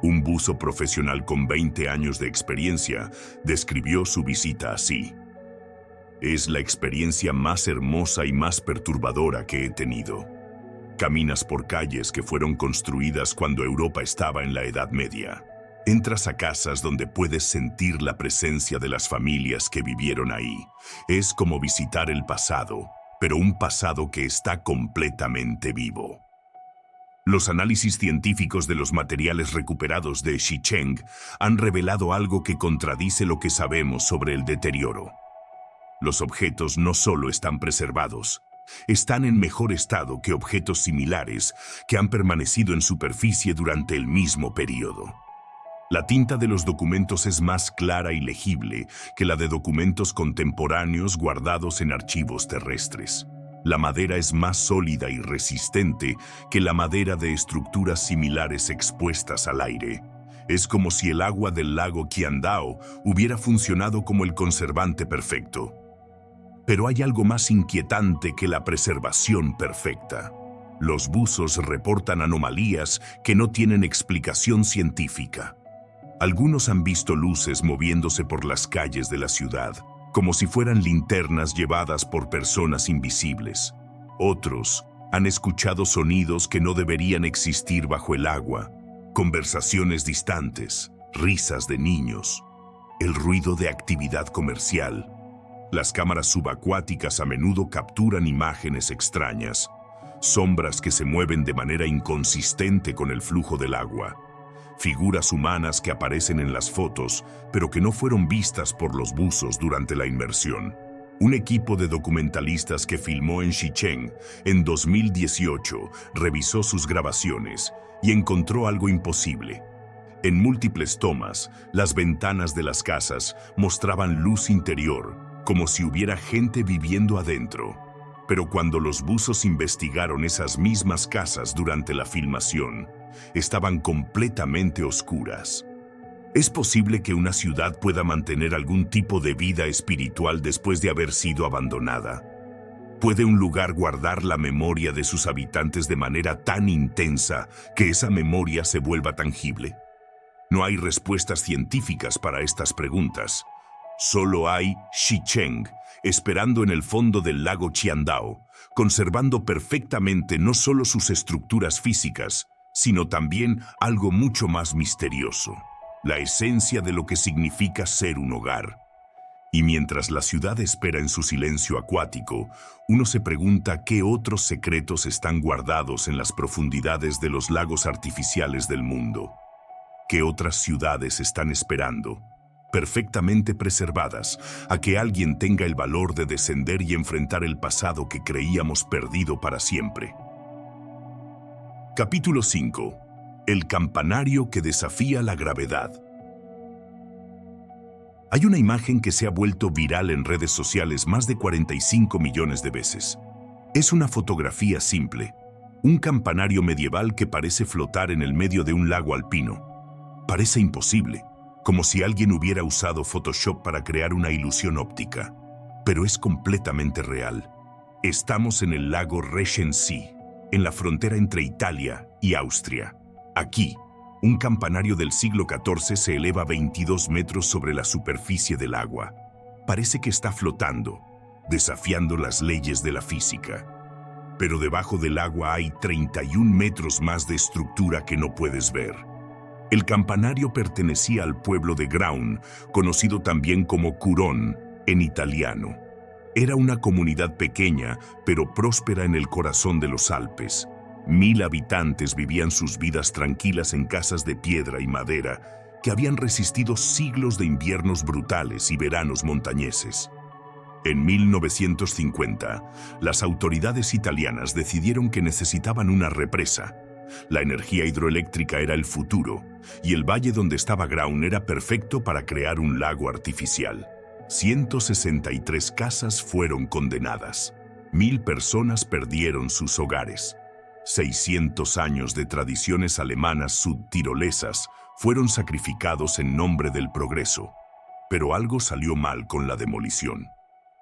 Un buzo profesional con 20 años de experiencia describió su visita así: «Es la experiencia más hermosa y más perturbadora que he tenido. Caminas por calles que fueron construidas cuando Europa estaba en la Edad Media. Entras a casas donde puedes sentir la presencia de las familias que vivieron ahí. Es como visitar el pasado, pero un pasado que está completamente vivo». Los análisis científicos de los materiales recuperados de Xicheng han revelado algo que contradice lo que sabemos sobre el deterioro. Los objetos no solo están preservados, están en mejor estado que objetos similares que han permanecido en superficie durante el mismo periodo. La tinta de los documentos es más clara y legible que la de documentos contemporáneos guardados en archivos terrestres. La madera es más sólida y resistente que la madera de estructuras similares expuestas al aire. Es como si el agua del lago Qiandao hubiera funcionado como el conservante perfecto. Pero hay algo más inquietante que la preservación perfecta. Los buzos reportan anomalías que no tienen explicación científica. Algunos han visto luces moviéndose por las calles de la ciudad, como si fueran linternas llevadas por personas invisibles. Otros han escuchado sonidos que no deberían existir bajo el agua, conversaciones distantes, risas de niños, el ruido de actividad comercial. Las cámaras subacuáticas a menudo capturan imágenes extrañas, sombras que se mueven de manera inconsistente con el flujo del agua, figuras humanas que aparecen en las fotos, pero que no fueron vistas por los buzos durante la inmersión. Un equipo de documentalistas que filmó en Xicheng en 2018 revisó sus grabaciones y encontró algo imposible. En múltiples tomas, las ventanas de las casas mostraban luz interior, como si hubiera gente viviendo adentro. Pero cuando los buzos investigaron esas mismas casas durante la filmación, estaban completamente oscuras. ¿Es posible que una ciudad pueda mantener algún tipo de vida espiritual después de haber sido abandonada? ¿Puede un lugar guardar la memoria de sus habitantes de manera tan intensa que esa memoria se vuelva tangible? No hay respuestas científicas para estas preguntas. Solo hay Xicheng, esperando en el fondo del lago Qiandao, conservando perfectamente no solo sus estructuras físicas, sino también algo mucho más misterioso, la esencia de lo que significa ser un hogar. Y mientras la ciudad espera en su silencio acuático, uno se pregunta qué otros secretos están guardados en las profundidades de los lagos artificiales del mundo. ¿Qué otras ciudades están esperando, perfectamente preservadas, a que alguien tenga el valor de descender y enfrentar el pasado que creíamos perdido para siempre? Capítulo 5. El campanario que desafía la gravedad. Hay una imagen que se ha vuelto viral en redes sociales más de 45 millones de veces. Es una fotografía simple, un campanario medieval que parece flotar en el medio de un lago alpino. Parece imposible, como si alguien hubiera usado Photoshop para crear una ilusión óptica. Pero es completamente real. Estamos en el lago Regensee, en la frontera entre Italia y Austria. Aquí, un campanario del siglo XIV se eleva 22 metros sobre la superficie del agua. Parece que está flotando, desafiando las leyes de la física. Pero debajo del agua hay 31 metros más de estructura que no puedes ver. El campanario pertenecía al pueblo de Graun, conocido también como Curón en italiano. Era una comunidad pequeña, pero próspera en el corazón de los Alpes. 1000 habitantes vivían sus vidas tranquilas en casas de piedra y madera que habían resistido siglos de inviernos brutales y veranos montañeses. En 1950, las autoridades italianas decidieron que necesitaban una represa. La energía hidroeléctrica era el futuro, y el valle donde estaba Graun era perfecto para crear un lago artificial. 163 casas fueron condenadas. 1000 personas perdieron sus hogares. 600 años de tradiciones alemanas sudtirolesas fueron sacrificados en nombre del progreso. Pero algo salió mal con la demolición.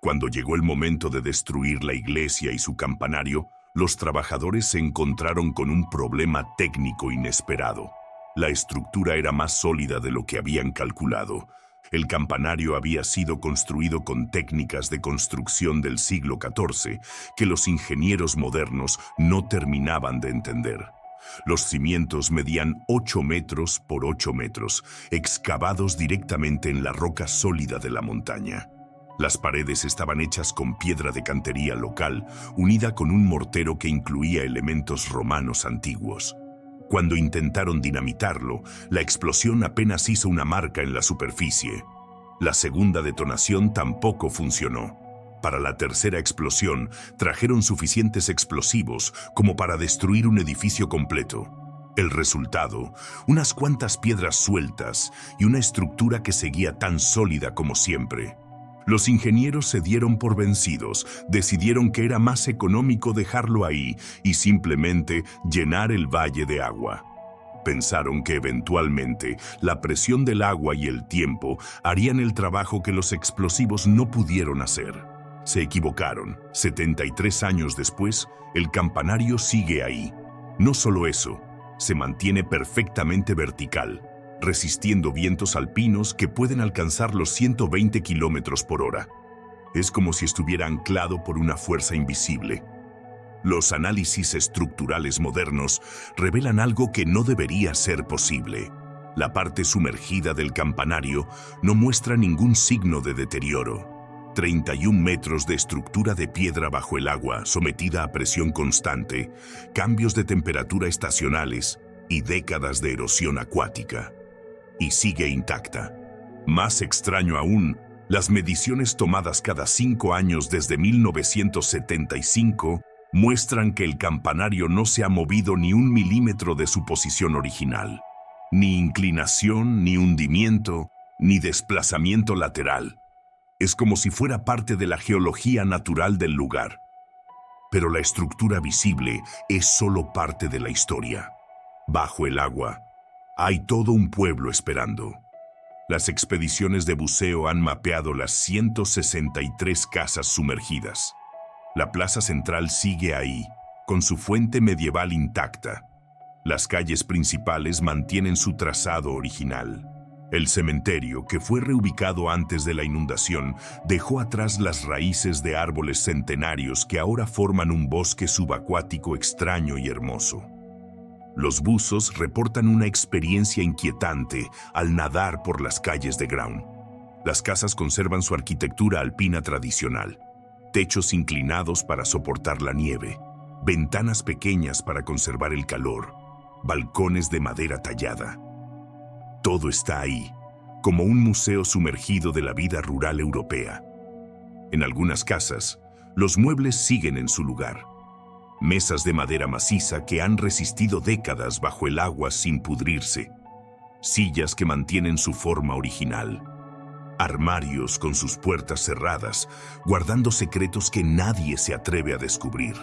Cuando llegó el momento de destruir la iglesia y su campanario, los trabajadores se encontraron con un problema técnico inesperado. La estructura era más sólida de lo que habían calculado. El campanario había sido construido con técnicas de construcción del siglo XIV que los ingenieros modernos no terminaban de entender. Los cimientos medían 8 metros por 8 metros, excavados directamente en la roca sólida de la montaña. Las paredes estaban hechas con piedra de cantería local, unida con un mortero que incluía elementos romanos antiguos. Cuando intentaron dinamitarlo, la explosión apenas hizo una marca en la superficie. La segunda detonación tampoco funcionó. Para la tercera explosión, trajeron suficientes explosivos como para destruir un edificio completo. El resultado, unas cuantas piedras sueltas y una estructura que seguía tan sólida como siempre. Los ingenieros se dieron por vencidos, decidieron que era más económico dejarlo ahí y simplemente llenar el valle de agua. Pensaron que eventualmente la presión del agua y el tiempo harían el trabajo que los explosivos no pudieron hacer. Se equivocaron. 73 años después, el campanario sigue ahí. No solo eso, se mantiene perfectamente vertical, resistiendo vientos alpinos que pueden alcanzar los 120 kilómetros por hora. Es como si estuviera anclado por una fuerza invisible. Los análisis estructurales modernos revelan algo que no debería ser posible. La parte sumergida del campanario no muestra ningún signo de deterioro. 31 metros de estructura de piedra bajo el agua, sometida a presión constante, cambios de temperatura estacionales y décadas de erosión acuática. Y sigue intacta. Más extraño aún, las mediciones tomadas cada 5 años desde 1975 muestran que el campanario no se ha movido ni un milímetro de su posición original. Ni inclinación, ni hundimiento, ni desplazamiento lateral. Es como si fuera parte de la geología natural del lugar. Pero la estructura visible es solo parte de la historia. Bajo el agua, hay todo un pueblo esperando. Las expediciones de buceo han mapeado las 163 casas sumergidas. La plaza central sigue ahí, con su fuente medieval intacta. Las calles principales mantienen su trazado original. El cementerio, que fue reubicado antes de la inundación, dejó atrás las raíces de árboles centenarios que ahora forman un bosque subacuático extraño y hermoso. Los buzos reportan una experiencia inquietante al nadar por las calles de Ground. Las casas conservan su arquitectura alpina tradicional. Techos inclinados para soportar la nieve, ventanas pequeñas para conservar el calor, balcones de madera tallada. Todo está ahí, como un museo sumergido de la vida rural europea. En algunas casas, los muebles siguen en su lugar. Mesas de madera maciza que han resistido décadas bajo el agua sin pudrirse. Sillas que mantienen su forma original. Armarios con sus puertas cerradas, guardando secretos que nadie se atreve a descubrir.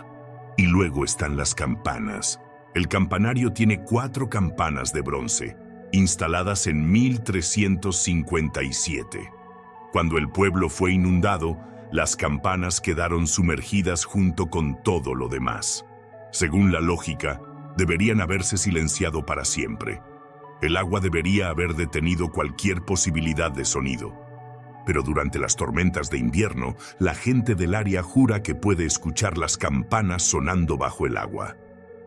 Y luego están las campanas. El campanario tiene 4 campanas de bronce, instaladas en 1357. Cuando el pueblo fue inundado, las campanas quedaron sumergidas junto con todo lo demás. Según la lógica, deberían haberse silenciado para siempre. El agua debería haber detenido cualquier posibilidad de sonido. Pero durante las tormentas de invierno, la gente del área jura que puede escuchar las campanas sonando bajo el agua.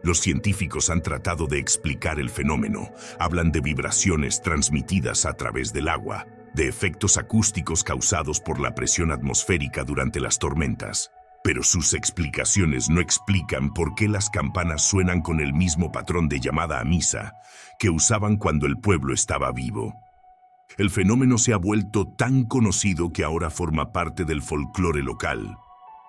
Los científicos han tratado de explicar el fenómeno. Hablan de vibraciones transmitidas a través del agua, de efectos acústicos causados por la presión atmosférica durante las tormentas. Pero sus explicaciones no explican por qué las campanas suenan con el mismo patrón de llamada a misa que usaban cuando el pueblo estaba vivo. El fenómeno se ha vuelto tan conocido que ahora forma parte del folclore local.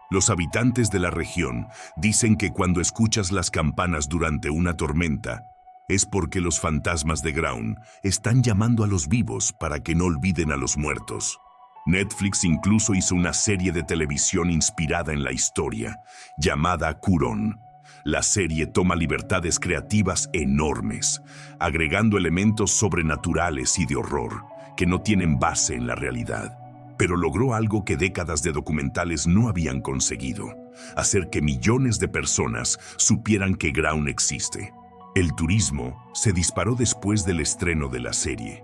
Los habitantes de la región dicen que cuando escuchas las campanas durante una tormenta, es porque los fantasmas de Ground están llamando a los vivos para que no olviden a los muertos. Netflix incluso hizo una serie de televisión inspirada en la historia, llamada Cuarón. La serie toma libertades creativas enormes, agregando elementos sobrenaturales y de horror que no tienen base en la realidad. Pero logró algo que décadas de documentales no habían conseguido: hacer que millones de personas supieran que Ground existe. El turismo se disparó después del estreno de la serie.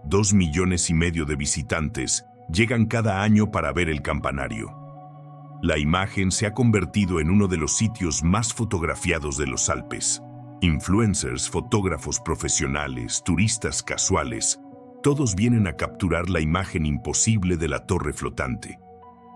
2,5 millones de visitantes llegan cada año para ver el campanario. La imagen se ha convertido en uno de los sitios más fotografiados de los Alpes. Influencers, fotógrafos profesionales, turistas casuales, Todos vienen a capturar la imagen imposible de la torre flotante.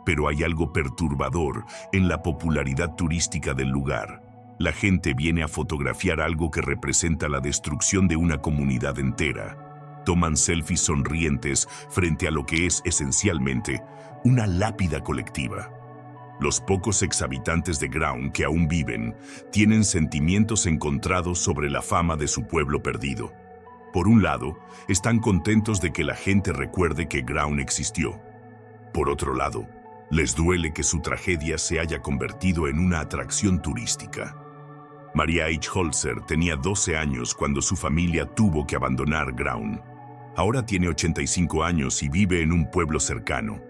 Pero hay algo perturbador en la popularidad turística del lugar. La gente viene a fotografiar algo que representa la destrucción de una comunidad entera. Toman selfies sonrientes frente a lo que es esencialmente una lápida colectiva. Los pocos exhabitantes de Ground que aún viven tienen sentimientos encontrados sobre la fama de su pueblo perdido. Por un lado, están contentos de que la gente recuerde que Ground existió. Por otro lado, les duele que su tragedia se haya convertido en una atracción turística. Maria H. Holzer tenía 12 años cuando su familia tuvo que abandonar Ground. Ahora tiene 85 años y vive en un pueblo cercano.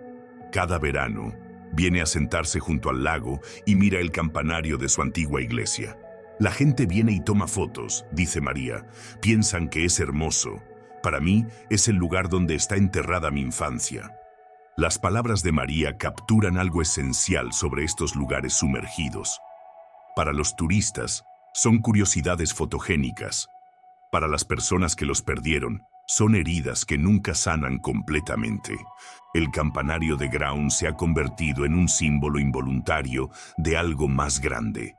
Cada verano, viene a sentarse junto al lago y mira el campanario de su antigua iglesia. La gente viene y toma fotos, dice María. Piensan que es hermoso. Para mí, es el lugar donde está enterrada mi infancia. Las palabras de María capturan algo esencial sobre estos lugares sumergidos. Para los turistas, son curiosidades fotogénicas. Para las personas que los perdieron, son heridas que nunca sanan completamente. El campanario de Ground se ha convertido en un símbolo involuntario de algo más grande.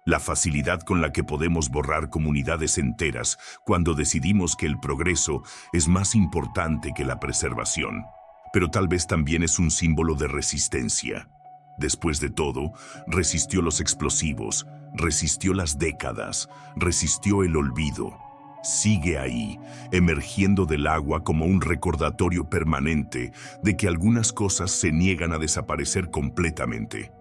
La facilidad con la que podemos borrar comunidades enteras cuando decidimos que el progreso es más importante que la preservación. Pero tal vez también es un símbolo de resistencia. Después de todo, resistió los explosivos, resistió las décadas, resistió el olvido. Sigue ahí, emergiendo del agua como un recordatorio permanente de que algunas cosas se niegan a desaparecer completamente.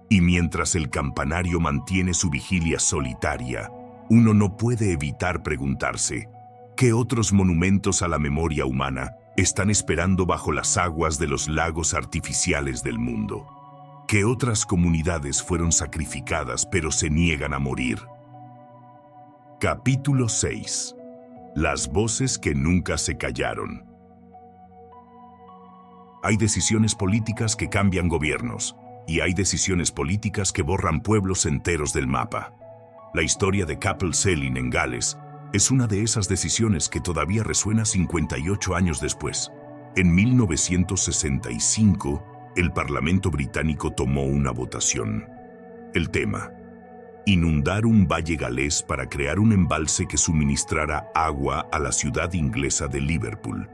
Y mientras el campanario mantiene su vigilia solitaria, uno no puede evitar preguntarse, ¿qué otros monumentos a la memoria humana están esperando bajo las aguas de los lagos artificiales del mundo? ¿Qué otras comunidades fueron sacrificadas pero se niegan a morir? Capítulo 6. Las voces que nunca se callaron. Hay decisiones políticas que cambian gobiernos, y hay decisiones políticas que borran pueblos enteros del mapa. La historia de Capel Celyn en Gales es una de esas decisiones que todavía resuena 58 años después. En 1965, el Parlamento británico tomó una votación. El tema: inundar un valle galés para crear un embalse que suministrara agua a la ciudad inglesa de Liverpool.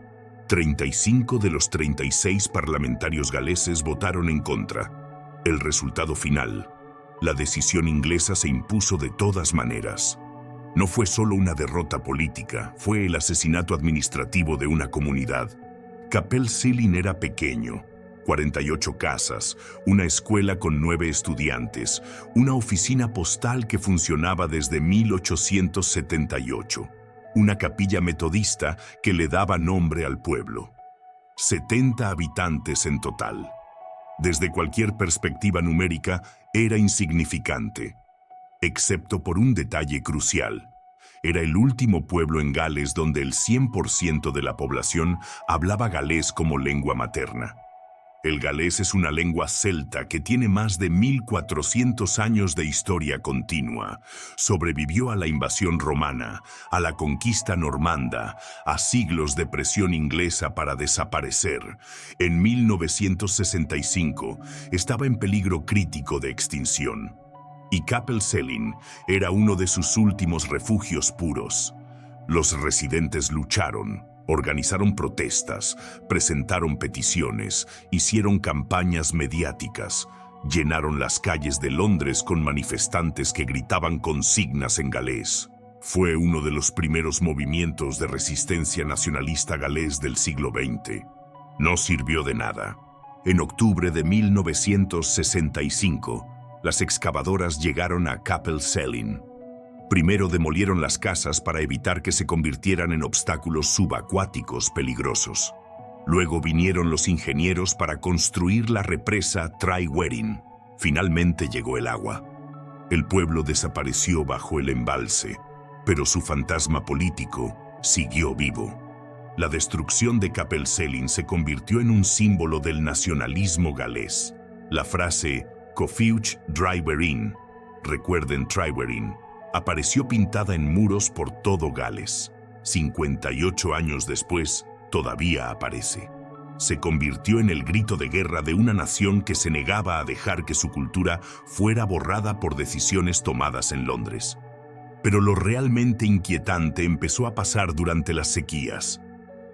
35 de los 36 parlamentarios galeses votaron en contra. El resultado final: la decisión inglesa se impuso de todas maneras. No fue solo una derrota política, fue el asesinato administrativo de una comunidad. Capel Celyn era pequeño: 48 casas, una escuela con 9 estudiantes, una oficina postal que funcionaba desde 1878, una capilla metodista que le daba nombre al pueblo. 70 habitantes en total. Desde cualquier perspectiva numérica, era insignificante, excepto por un detalle crucial. Era el último pueblo en Gales donde el 100% de la población hablaba galés como lengua materna. El galés es una lengua celta que tiene más de 1400 años de historia continua. Sobrevivió a la invasión romana, a la conquista normanda, a siglos de presión inglesa para desaparecer. En 1965 estaba en peligro crítico de extinción. Y Capel Celyn era uno de sus últimos refugios puros. Los residentes lucharon. Organizaron protestas, presentaron peticiones, hicieron campañas mediáticas, llenaron las calles de Londres con manifestantes que gritaban consignas en galés. Fue uno de los primeros movimientos de resistencia nacionalista galés del siglo XX. No sirvió de nada. En octubre de 1965, las excavadoras llegaron a Capel Celyn. Primero demolieron las casas para evitar que se convirtieran en obstáculos subacuáticos peligrosos. Luego vinieron los ingenieros para construir la represa Tryweryn. Finalmente llegó el agua. El pueblo desapareció bajo el embalse, pero su fantasma político siguió vivo. La destrucción de Capel Celyn se convirtió en un símbolo del nacionalismo galés. La frase "Cofiuch Tryweryn", recuerden Tryweryn, apareció pintada en muros por todo Gales. 58 años después, todavía aparece. Se convirtió en el grito de guerra de una nación que se negaba a dejar que su cultura fuera borrada por decisiones tomadas en Londres. Pero lo realmente inquietante empezó a pasar durante las sequías.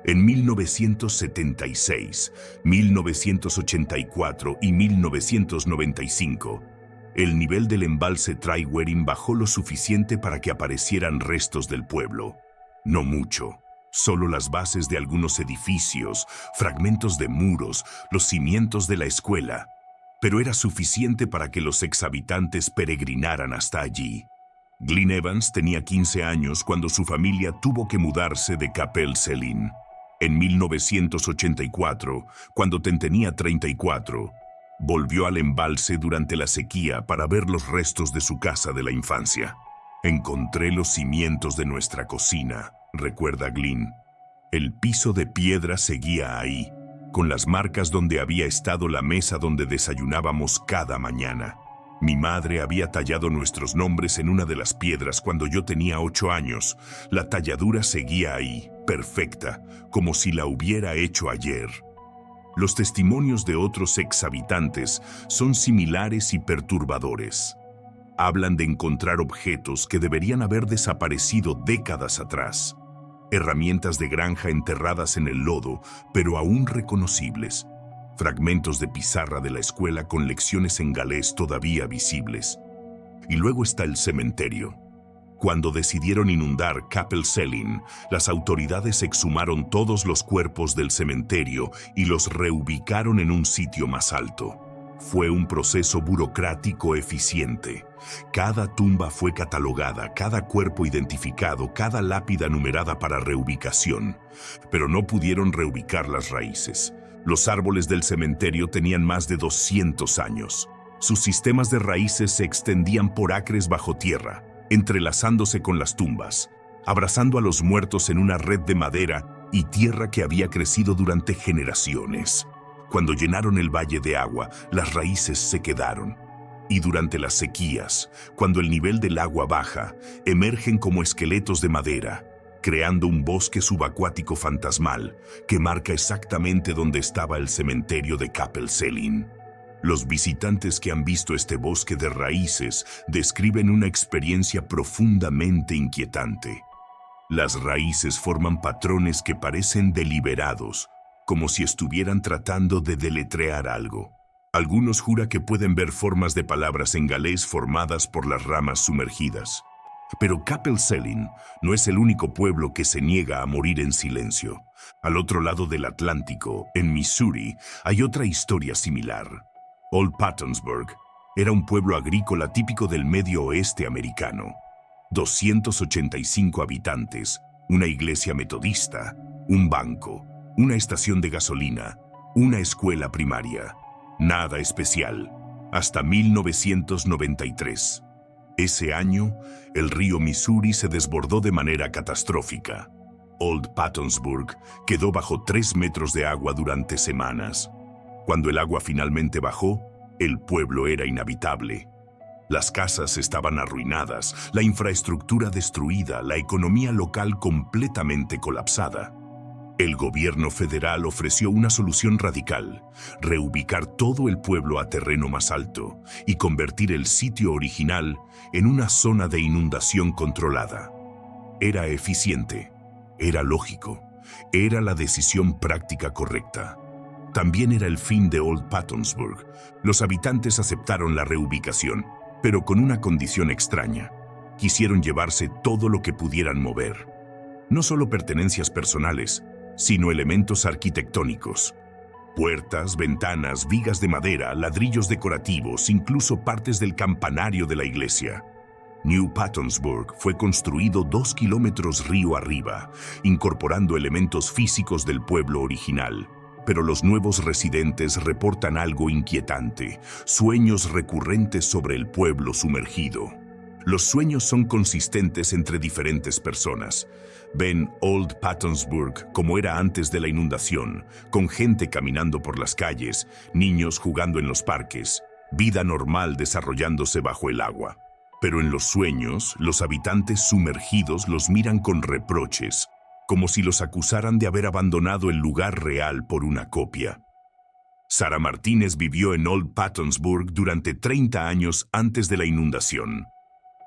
En 1976, 1984 y 1995, el nivel del embalse Tryweryn bajó lo suficiente para que aparecieran restos del pueblo. No mucho, solo las bases de algunos edificios, fragmentos de muros, los cimientos de la escuela, pero era suficiente para que los exhabitantes peregrinaran hasta allí. Glyn Evans tenía 15 años cuando su familia tuvo que mudarse de Capel Celyn. En 1984, cuando tenía 34, volvió al embalse durante la sequía para ver los restos de su casa de la infancia. Encontré los cimientos de nuestra cocina, recuerda Glyn. El piso de piedra seguía ahí, con las marcas donde había estado la mesa donde desayunábamos cada mañana. Mi madre había tallado nuestros nombres en una de las piedras cuando yo tenía 8 años. La talladura seguía ahí, perfecta, como si la hubiera hecho ayer. Los testimonios de otros exhabitantes son similares y perturbadores. Hablan de encontrar objetos que deberían haber desaparecido décadas atrás. Herramientas de granja enterradas en el lodo, pero aún reconocibles. Fragmentos de pizarra de la escuela con lecciones en galés todavía visibles. Y luego está el cementerio. Cuando decidieron inundar Capel Celyn, las autoridades exhumaron todos los cuerpos del cementerio y los reubicaron en un sitio más alto. Fue un proceso burocrático eficiente. Cada tumba fue catalogada, cada cuerpo identificado, cada lápida numerada para reubicación. Pero no pudieron reubicar las raíces. Los árboles del cementerio tenían más de 200 años. Sus sistemas de raíces se extendían por acres bajo tierra, entrelazándose con las tumbas, abrazando a los muertos en una red de madera y tierra que había crecido durante generaciones. Cuando llenaron el valle de agua, las raíces se quedaron. Y durante las sequías, cuando el nivel del agua baja, emergen como esqueletos de madera, creando un bosque subacuático fantasmal que marca exactamente donde estaba el cementerio de Capel Celyn. Los visitantes que han visto este bosque de raíces describen una experiencia profundamente inquietante. Las raíces forman patrones que parecen deliberados, como si estuvieran tratando de deletrear algo. Algunos juran que pueden ver formas de palabras en galés formadas por las ramas sumergidas. Pero Capel Celyn no es el único pueblo que se niega a morir en silencio. Al otro lado del Atlántico, en Missouri, hay otra historia similar. Old Pattonsburg era un pueblo agrícola típico del medio oeste americano. 285 habitantes, una iglesia metodista, un banco, una estación de gasolina, una escuela primaria. Nada especial, hasta 1993. Ese año, el río Missouri se desbordó de manera catastrófica. Old Pattonsburg quedó bajo 3 metros de agua durante semanas. Cuando el agua finalmente bajó, el pueblo era inhabitable. Las casas estaban arruinadas, la infraestructura destruida, la economía local completamente colapsada. El gobierno federal ofreció una solución radical: reubicar todo el pueblo a terreno más alto y convertir el sitio original en una zona de inundación controlada. Era eficiente, era lógico, era la decisión práctica correcta. También era el fin de Old Pattonsburg. Los habitantes aceptaron la reubicación, pero con una condición extraña. Quisieron llevarse todo lo que pudieran mover. No solo pertenencias personales, sino elementos arquitectónicos. Puertas, ventanas, vigas de madera, ladrillos decorativos, incluso partes del campanario de la iglesia. New Pattonsburg fue construido 2 kilómetros río arriba, incorporando elementos físicos del pueblo original. Pero los nuevos residentes reportan algo inquietante: sueños recurrentes sobre el pueblo sumergido. Los sueños son consistentes entre diferentes personas. Ven Old Pattonsburg como era antes de la inundación, con gente caminando por las calles, niños jugando en los parques, vida normal desarrollándose bajo el agua. Pero en los sueños, los habitantes sumergidos los miran con reproches. como si los acusaran de haber abandonado el lugar real por una copia. Sara Martínez vivió en Old Pattonsburg durante 30 años antes de la inundación.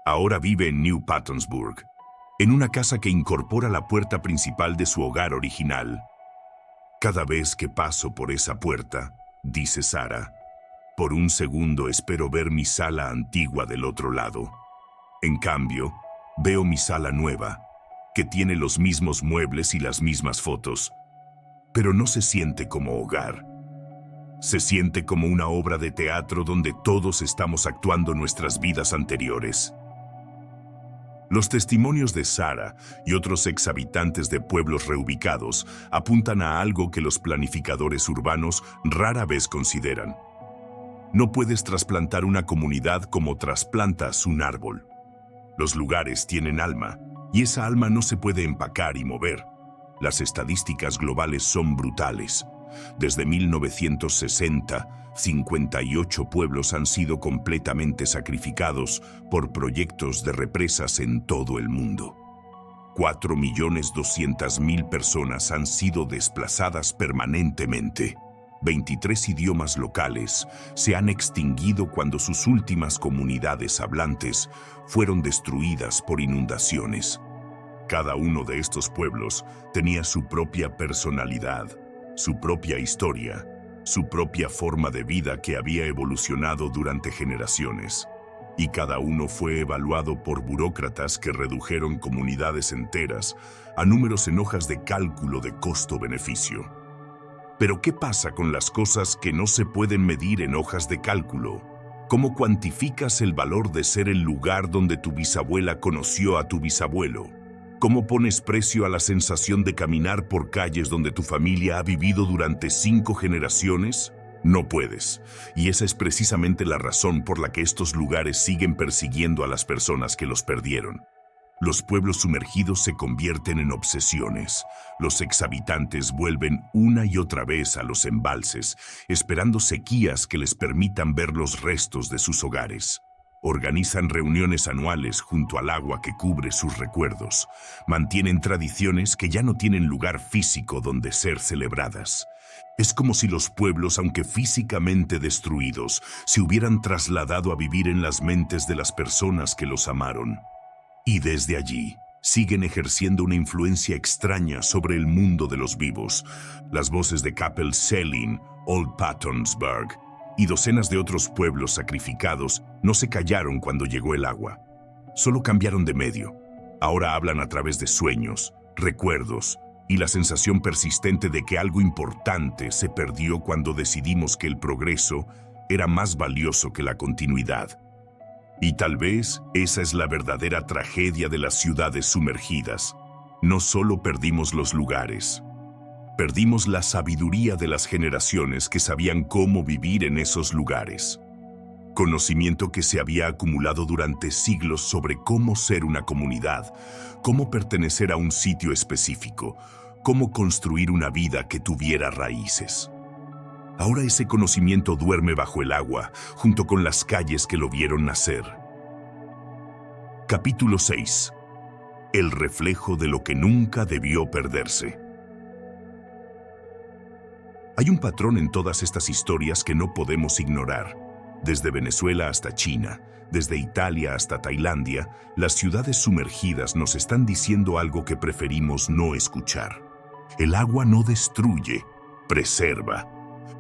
Ahora vive en New Pattonsburg, en una casa que incorpora la puerta principal de su hogar original. Cada vez que paso por esa puerta, dice Sara, por un segundo espero ver mi sala antigua del otro lado. En cambio, veo mi sala nueva, que tiene los mismos muebles y las mismas fotos, pero no se siente como hogar. Se siente como una obra de teatro donde todos estamos actuando nuestras vidas anteriores. Los testimonios de Sara y otros exhabitantes de pueblos reubicados apuntan a algo que los planificadores urbanos rara vez consideran. No puedes trasplantar una comunidad como trasplantas un árbol. Los lugares tienen alma, y esa alma no se puede empacar y mover. Las estadísticas globales son brutales. Desde 1960, 58 pueblos han sido completamente sacrificados por proyectos de represas en todo el mundo. 4.200.000 personas han sido desplazadas permanentemente. 23 idiomas locales se han extinguido cuando sus últimas comunidades hablantes fueron destruidas por inundaciones. Cada uno de estos pueblos tenía su propia personalidad, su propia historia, su propia forma de vida que había evolucionado durante generaciones. Y cada uno fue evaluado por burócratas que redujeron comunidades enteras a números en hojas de cálculo de costo-beneficio. Pero ¿qué pasa con las cosas que no se pueden medir en hojas de cálculo? ¿Cómo cuantificas el valor de ser el lugar donde tu bisabuela conoció a tu bisabuelo? ¿Cómo pones precio a la sensación de caminar por calles donde tu familia ha vivido durante 5 generaciones? No puedes. Y esa es precisamente la razón por la que estos lugares siguen persiguiendo a las personas que los perdieron. Los pueblos sumergidos se convierten en obsesiones. Los exhabitantes vuelven una y otra vez a los embalses, esperando sequías que les permitan ver los restos de sus hogares. Organizan reuniones anuales junto al agua que cubre sus recuerdos. Mantienen tradiciones que ya no tienen lugar físico donde ser celebradas. Es como si los pueblos, aunque físicamente destruidos, se hubieran trasladado a vivir en las mentes de las personas que los amaron. Y desde allí, siguen ejerciendo una influencia extraña sobre el mundo de los vivos. Las voces de Kappel-Selin, Old Pattonsburg y docenas de otros pueblos sacrificados no se callaron cuando llegó el agua. Solo cambiaron de medio. Ahora hablan a través de sueños, recuerdos y la sensación persistente de que algo importante se perdió cuando decidimos que el progreso era más valioso que la continuidad. Y tal vez esa es la verdadera tragedia de las ciudades sumergidas. No solo perdimos los lugares, perdimos la sabiduría de las generaciones que sabían cómo vivir en esos lugares. Conocimiento que se había acumulado durante siglos sobre cómo ser una comunidad, cómo pertenecer a un sitio específico, cómo construir una vida que tuviera raíces. Ahora ese conocimiento duerme bajo el agua, junto con las calles que lo vieron nacer. Capítulo 6. El reflejo de lo que nunca debió perderse. Hay un patrón en todas estas historias que no podemos ignorar. Desde Venezuela hasta China, desde Italia hasta Tailandia, las ciudades sumergidas nos están diciendo algo que preferimos no escuchar. El agua no destruye, preserva.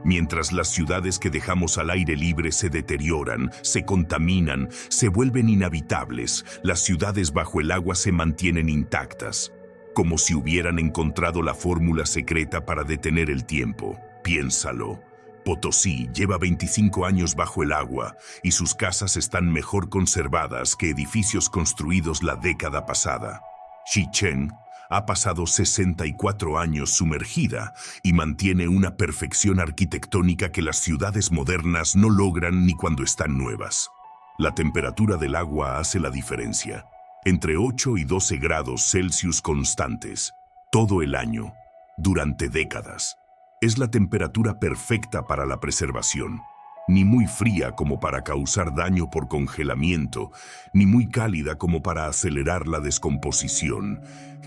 Mientras las ciudades que dejamos al aire libre se deterioran, se contaminan, se vuelven inhabitables, las ciudades bajo el agua se mantienen intactas, como si hubieran encontrado la fórmula secreta para detener el tiempo. Piénsalo. Potosí lleva 25 años bajo el agua y sus casas están mejor conservadas que edificios construidos la década pasada. Chichén ha pasado 64 años sumergida y mantiene una perfección arquitectónica que las ciudades modernas no logran ni cuando están nuevas. La temperatura del agua hace la diferencia. Entre 8 y 12 grados Celsius constantes, todo el año, durante décadas. Es la temperatura perfecta para la preservación. ni muy fría como para causar daño por congelamiento, ni muy cálida como para acelerar la descomposición.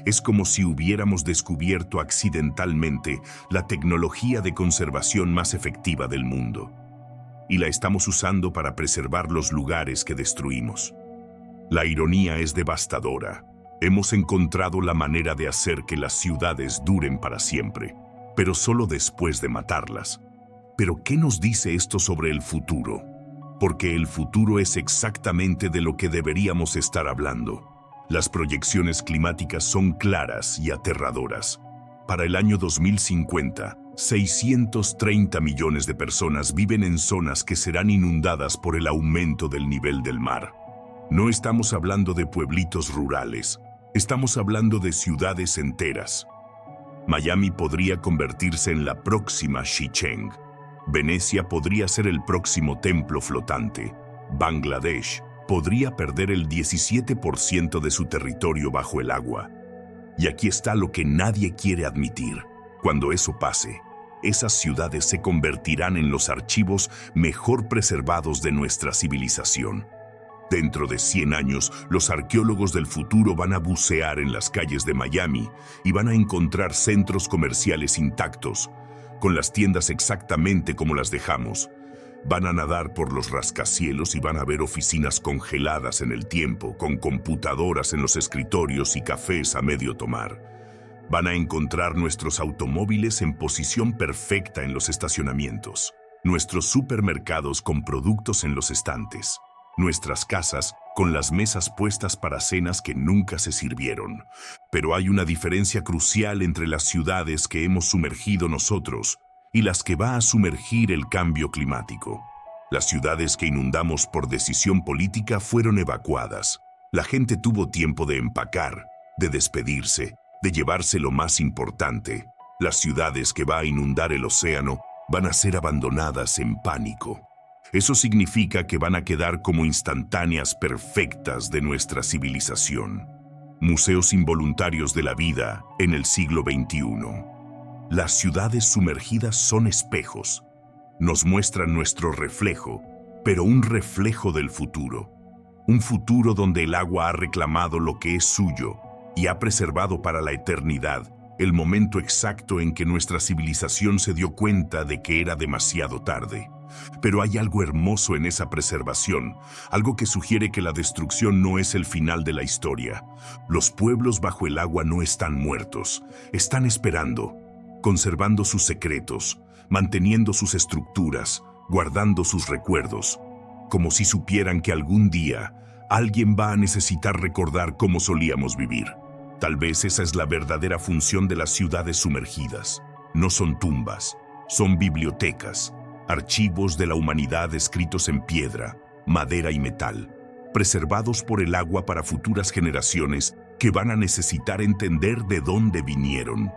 Es como si hubiéramos descubierto accidentalmente la tecnología de conservación más efectiva del mundo. Y la estamos usando para preservar los lugares que destruimos. La ironía es devastadora. Hemos encontrado la manera de hacer que las ciudades duren para siempre, pero solo después de matarlas. ¿Pero qué nos dice esto sobre el futuro? Porque el futuro es exactamente de lo que deberíamos estar hablando. Las proyecciones climáticas son claras y aterradoras. Para el año 2050, 630 millones de personas viven en zonas que serán inundadas por el aumento del nivel del mar. No estamos hablando de pueblitos rurales, estamos hablando de ciudades enteras. Miami podría convertirse en la próxima Chichén. Venecia podría ser el próximo templo flotante. Bangladesh podría perder el 17% de su territorio bajo el agua. Y aquí está lo que nadie quiere admitir. Cuando eso pase, esas ciudades se convertirán en los archivos mejor preservados de nuestra civilización. Dentro de 100 años, los arqueólogos del futuro van a bucear en las calles de Miami y van a encontrar centros comerciales intactos, con las tiendas exactamente como las dejamos. Van a nadar por los rascacielos y van a ver oficinas congeladas en el tiempo, con computadoras en los escritorios y cafés a medio tomar. Van a encontrar nuestros automóviles en posición perfecta en los estacionamientos, nuestros supermercados con productos en los estantes, nuestras casas con las mesas puestas para cenas que nunca se sirvieron. Pero hay una diferencia crucial entre las ciudades que hemos sumergido nosotros y las que va a sumergir el cambio climático. Las ciudades que inundamos por decisión política fueron evacuadas. La gente tuvo tiempo de empacar, de despedirse, de llevarse lo más importante. Las ciudades que va a inundar el océano van a ser abandonadas en pánico. Eso significa que van a quedar como instantáneas perfectas de nuestra civilización. Museos involuntarios de la vida en el siglo XXI. Las ciudades sumergidas son espejos. Nos muestran nuestro reflejo, pero un reflejo del futuro. Un futuro donde el agua ha reclamado lo que es suyo y ha preservado para la eternidad el momento exacto en que nuestra civilización se dio cuenta de que era demasiado tarde. Pero hay algo hermoso en esa preservación, algo que sugiere que la destrucción no es el final de la historia. Los pueblos bajo el agua no están muertos, están esperando, conservando sus secretos, manteniendo sus estructuras, guardando sus recuerdos, como si supieran que algún día alguien va a necesitar recordar cómo solíamos vivir. Tal vez esa es la verdadera función de las ciudades sumergidas. No son tumbas, son bibliotecas, archivos de la humanidad escritos en piedra, madera y metal, preservados por el agua para futuras generaciones que van a necesitar entender de dónde vinieron.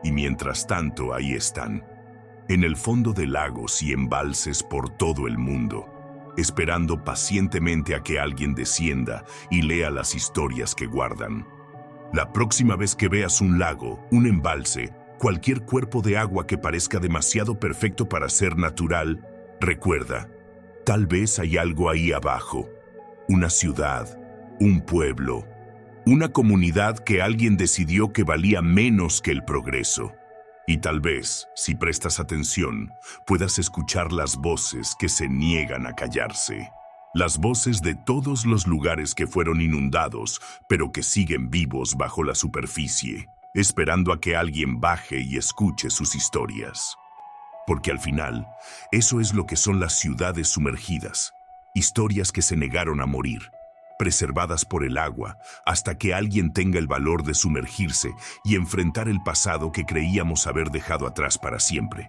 Y mientras tanto, ahí están, en el fondo de lagos y embalses por todo el mundo, esperando pacientemente a que alguien descienda y lea las historias que guardan. La próxima vez que veas un lago, un embalse, cualquier cuerpo de agua que parezca demasiado perfecto para ser natural, recuerda, tal vez hay algo ahí abajo, una ciudad, un pueblo, una comunidad que alguien decidió que valía menos que el progreso. Y tal vez, si prestas atención, puedas escuchar las voces que se niegan a callarse. Las voces de todos los lugares que fueron inundados, pero que siguen vivos bajo la superficie, esperando a que alguien baje y escuche sus historias. Porque al final, eso es lo que son las ciudades sumergidas, historias que se negaron a morir, preservadas por el agua, hasta que alguien tenga el valor de sumergirse y enfrentar el pasado que creíamos haber dejado atrás para siempre.